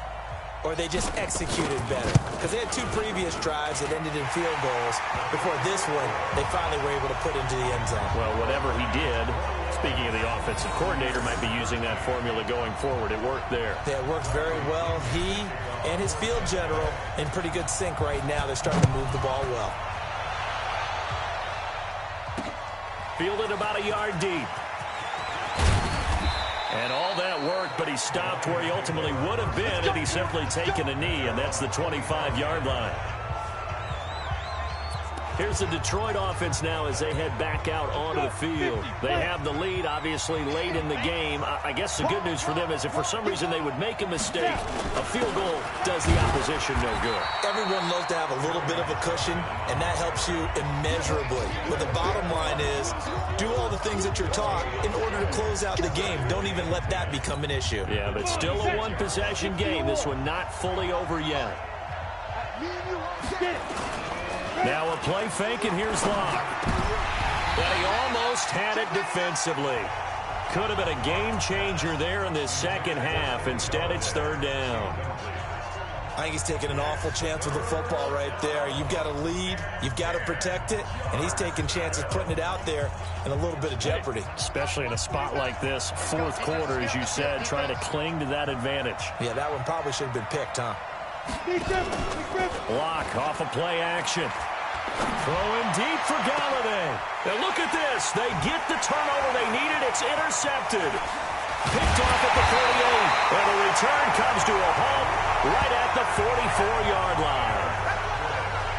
or they just executed better. Because they had 2 previous drives that ended in field goals. Before this one, they finally were able to put into the end zone. Well, whatever he did, speaking of the offensive coordinator, might be using that formula going forward. It worked there. Yeah, it worked very well. He and his field general in pretty good sync right now. They're starting to move the ball well. Fielded about a yard deep. And all that worked, but he stopped where he ultimately would have been had he simply taken a knee, and that's the 25-yard line. Here's the Detroit offense now as they head back out onto the field. They have the lead, obviously, late in the game. I guess the good news for them is if for some reason they would make a mistake, a field goal does the opposition no good. Everyone loves to have a little bit of a cushion, and that helps you immeasurably. But the bottom line is, do all the things that you're taught in order to close out the game. Don't even let that become an issue. Yeah, but still a one-possession game. This one not fully over yet. Now a play fake, and here's Locke. But he almost had it defensively. Could have been a game changer there in this 2nd half. Instead, it's 3rd down. I think he's taking an awful chance with the football right there. You've got to lead. You've got to protect it. And he's taking chances putting it out there in a little bit of jeopardy. Especially in a spot like this, 4th quarter, as you said, trying to cling to that advantage. Yeah, that one probably should have been picked, huh? Block off a play action. Throwing deep for Galladay. Now look at this. They get the turnover they needed. It's intercepted. Picked off at the 48. And the return comes to a halt right at the 44-yard line.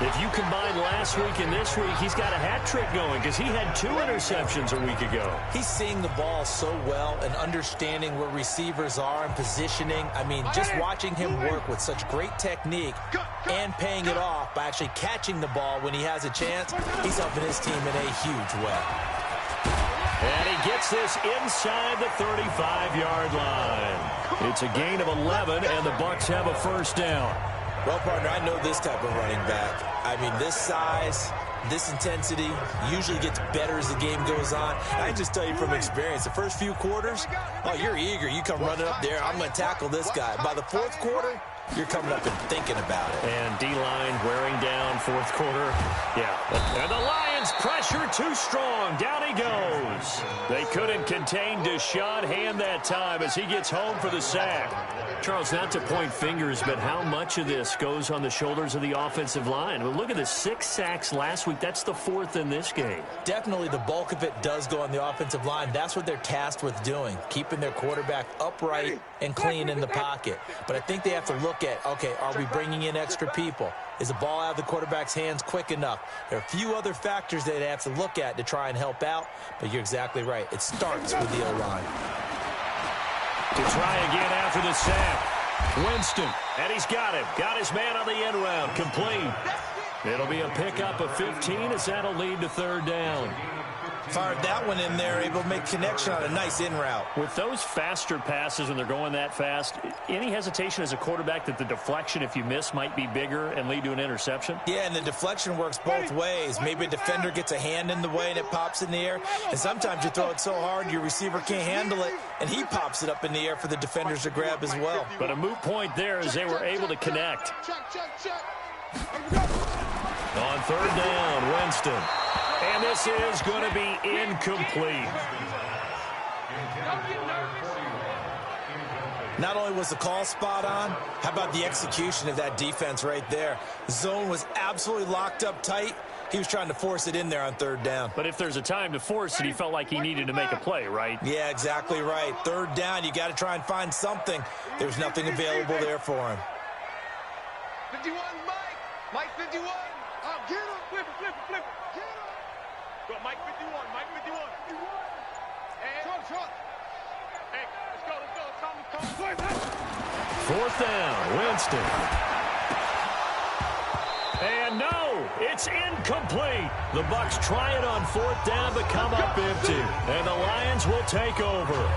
If you combine last week and this week, he's got a hat trick going because he had 2 interceptions a week ago. He's seeing the ball so well and understanding where receivers are and positioning. I mean, just watching him work with such great technique and paying it off by actually catching the ball when he has a chance, he's helping his team in a huge way. And he gets this inside the 35-yard line. It's a gain of 11, and the Bucs have a first down. Well, partner, I know this type of running back. I mean, this size, this intensity usually gets better as the game goes on. I can just tell you from experience, the first few quarters, oh, you're eager. You come running up there, I'm going to tackle this guy. By the fourth quarter, you're coming up and thinking about it. And D-line wearing down fourth quarter. Yeah. And the Lions pressure too strong. Down he goes. They couldn't contain Deshaun Hand that time as he gets home for the sack. Charles, not to point fingers, but how much of this goes on the shoulders of the offensive line? Well, look at the 6 sacks last week. That's the 4th in this game. Definitely the bulk of it does go on the offensive line. That's what they're tasked with doing, keeping their quarterback upright and clean in the pocket. But I think they have to look at, okay, are we bringing in extra people? Is the ball out of the quarterback's hands quick enough? There are a few other factors that they have to look at to try and help out, but you're exactly right. It starts with the O-line. To try again after the sack. Winston, and he's got him. Got his man on the end round. Complete. It'll be a pickup of 15 as that'll lead to 3rd down. Fired that one in there, able to make connection on a nice in route. With those faster passes when they're going that fast, any hesitation as a quarterback that the deflection, if you miss, might be bigger and lead to an interception? Yeah, and the deflection works both ways. Maybe a defender gets a hand in the way and it pops in the air. And sometimes you throw it so hard your receiver can't handle it, and he pops it up in the air for the defenders to grab as well. But a moot point there as they were able to connect. On 3rd down, Winston. And this is going to be incomplete. Not only was the call spot on, how about the execution of that defense right there? Zone was absolutely locked up tight. He was trying to force it in there on 3rd down. But if there's a time to force it, he felt like he needed to make a play, right? Yeah, exactly right. 3rd down, you got to try and find something. There's nothing available there for him. 51, Mike 51. Get him. Flip. Get him. Go, Mike 51. And short. Hey, let's go. Come. 4th down, Winston. And no, it's incomplete. The Bucs try it on 4th down, but come up empty. And the Lions will take over.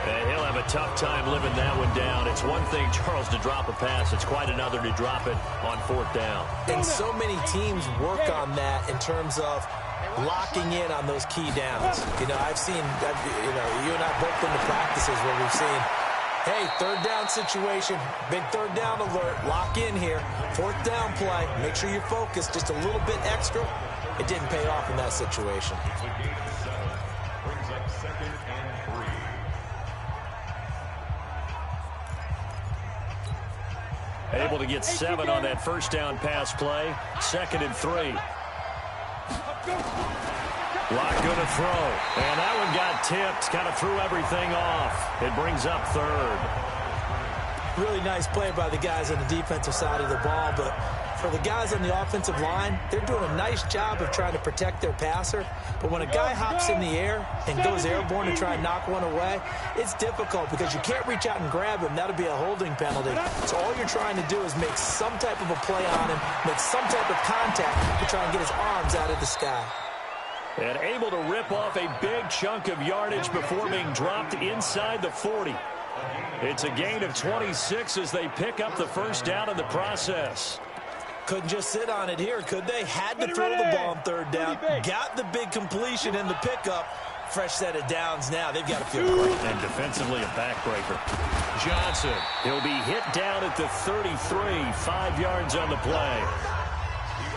And he'll have a tough time living that one down. It's one thing, Charles, to drop a pass. It's quite another to drop it on 4th down. And so many teams work on that in terms of locking in on those key downs. You know, I've seen, you and I both been to practices where we've seen, hey, 3rd down situation, big 3rd down alert, lock in here, 4th down play, make sure you're focused just a little bit extra. It didn't pay off in that situation. Brings up 2nd and 3. Able to get 7 on that 1st down pass play. 2nd and 3. Lock going to throw. And that one got tipped. Kind of threw everything off. It brings up 3rd. Really nice play by the guys on the defensive side of the ball, but for the guys on the offensive line, they're doing a nice job of trying to protect their passer. But when a guy hops in the air and goes airborne to try and knock one away, it's difficult because you can't reach out and grab him. That'll be a holding penalty. So all you're trying to do is make some type of a play on him, make some type of contact to try and get his arms out of the sky. And able to rip off a big chunk of yardage before being dropped inside the 40. It's a gain of 26 as they pick up the 1st down in the process. Couldn't just sit on it here, could they? Had to throw the ball on 3rd down. Got the big completion in the pickup. Fresh set of downs now. They've got to feel great. And defensively a backbreaker. Johnson, he'll be hit down at the 33, 5 yards on the play.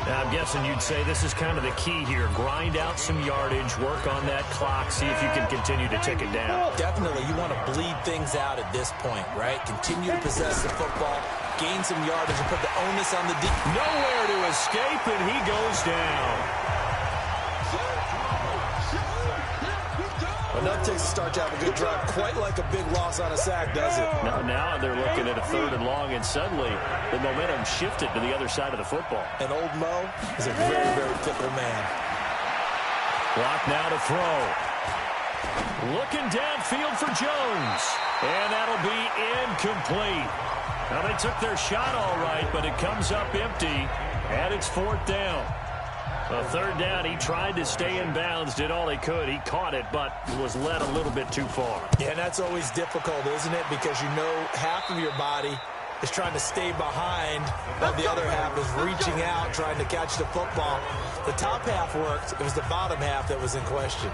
Now, I'm guessing you'd say this is kind of the key here. Grind out some yardage, work on that clock, see if you can continue to tick it down. Definitely. You want to bleed things out at this point, right? Continue to possess the football. gain some yardage and put the onus on the deep. Nowhere to escape, and he goes down. Enough takes to start to have a good drive. Quite like a big loss on a sack, does it? Now they're looking at a 3rd and long, and suddenly the momentum shifted to the other side of the football. And old Mo is a very, very fickle man. Clock now to throw. Looking downfield for Jones. And that'll be incomplete. Now, they took their shot all right, but it comes up empty, and it's 4th down. A 3rd down, he tried to stay in bounds, did all he could. He caught it, but was led a little bit too far. Yeah, and that's always difficult, isn't it? Because you know half of your body is trying to stay behind, while the other half is reaching out, trying to catch the football. The top half worked. It was the bottom half that was in question.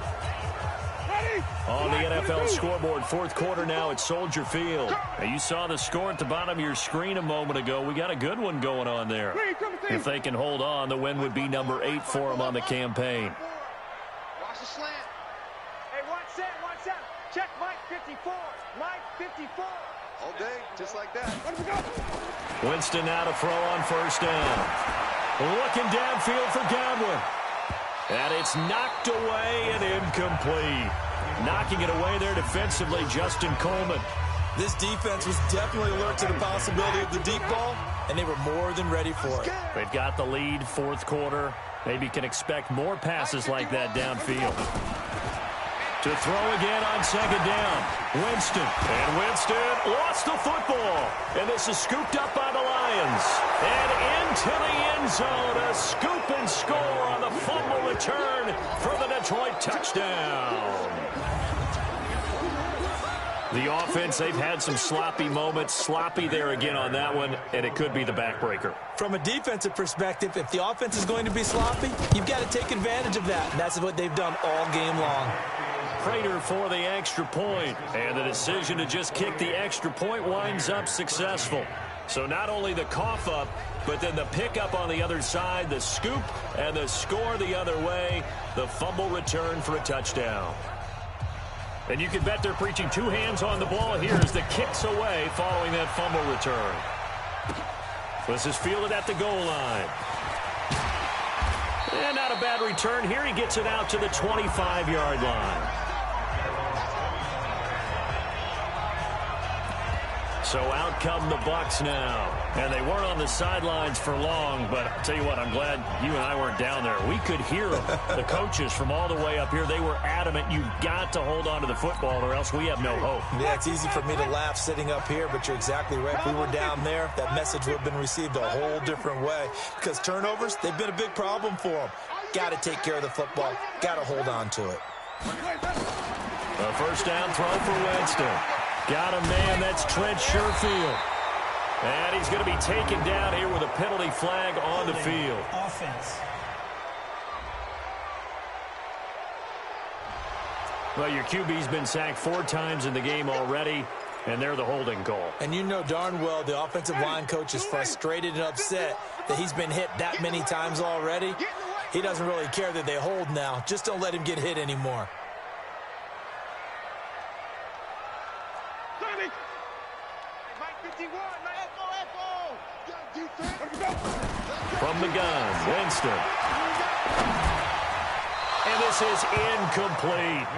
On the NFL scoreboard, 4th quarter now at Soldier Field. Now, you saw the score at the bottom of your screen a moment ago. We got a good one going on there. If they can hold on, the win would be number 8 for them on the campaign. Watch the slant. Hey, watch that. Check Mike 54. Mike 54. All day, just like that. Winston now to throw on 1st down. Looking downfield for Godwin. And it's knocked away and incomplete. Knocking it away there defensively, Justin Coleman. This defense was definitely alert to the possibility of the deep ball, and they were more than ready for it. They've got the lead, 4th quarter. Maybe can expect more passes like that downfield. To throw again on 2nd down. Winston. And Winston lost the football. And this is scooped up by the Lions. And into the end zone. A scoop and score on the fumble return for the Detroit touchdown. The offense, they've had some sloppy moments. Sloppy there again on that one, and it could be the backbreaker. From a defensive perspective, if the offense is going to be sloppy, you've got to take advantage of that, and that's what they've done all game long. Prater for the extra point, and the decision to just kick the extra point winds up successful. So not only the cough up, but then the pickup on the other side, the scoop, and the score the other way, the fumble return for a touchdown. And you can bet they're preaching 2 hands on the ball here as the kick's away following that fumble return. This is fielded at the goal line. And not a bad return here. He gets it out to the 25-yard line. So out come the Bucs now. And they weren't on the sidelines for long, but I'll tell you what, I'm glad you and I weren't down there. We could hear them, the coaches from all the way up here. They were adamant, you've got to hold on to the football or else we have no hope. Yeah, it's easy for me to laugh sitting up here, but you're exactly right. If we were down there, that message would have been received a whole different way. Because turnovers, they've been a big problem for them. Got to take care of the football. Got to hold on to it. A 1st down throw for Winston. Got a man, that's Trent Sherfield. And he's going to be taken down here with a penalty flag on the field. Offense. Well, your QB's been sacked 4 times in the game already, and they're the holding call. And you know darn well the offensive line coach is frustrated and upset that he's been hit that many times already. He doesn't really care that they hold now. Just don't let him get hit anymore. From the gun, Winston. And this is incomplete.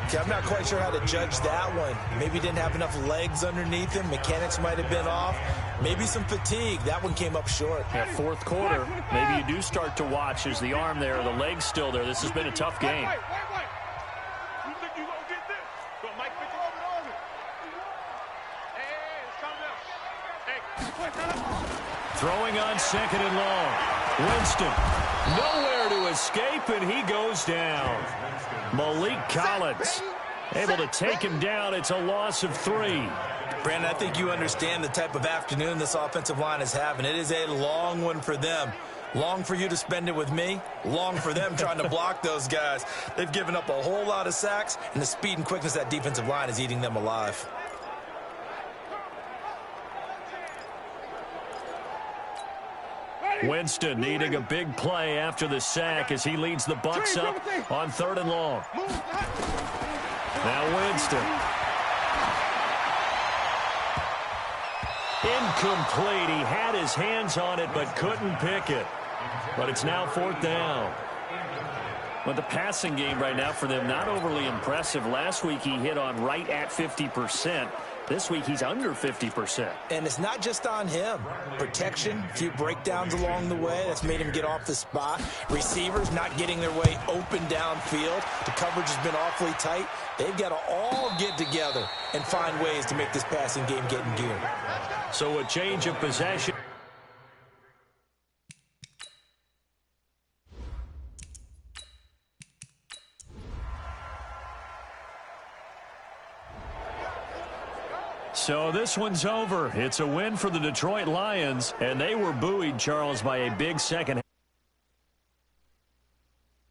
Okay, I'm not quite sure how to judge that one. Maybe he didn't have enough legs underneath him. Mechanics might have been off. Maybe some fatigue. That one came up short. Yeah, 4th quarter, maybe you do start to watch as the arm there, the leg's still there. This has been a tough game. Wait. You think you gonna get this? Go, Mike, pick it over. Hey, it's coming up. Hey. Throwing on 2nd and long. Winston, nowhere to escape, and he goes down. Malik Collins, able to take him down. It's a loss of 3. Brandon, I think you understand the type of afternoon this offensive line is having. It is a long one for them. Long for you to spend it with me. Long for them trying to block those guys. They've given up a whole lot of sacks, and the speed and quickness of that defensive line is eating them alive. Winston needing a big play after the sack as he leads the Bucs up on 3rd and long. Now Winston. Incomplete. He had his hands on it but couldn't pick it. But it's now 4th down. But the passing game right now for them, not overly impressive. Last week he hit on right at 50%. This week he's under 50%. And it's not just on him. Protection, a few breakdowns along the way. That's made him get off the spot. Receivers not getting their way open downfield. The coverage has been awfully tight. They've got to all get together and find ways to make this passing game get in gear. So a change of possession. So this one's over. It's a win for the Detroit Lions, and they were buoyed, Charles, by a big second.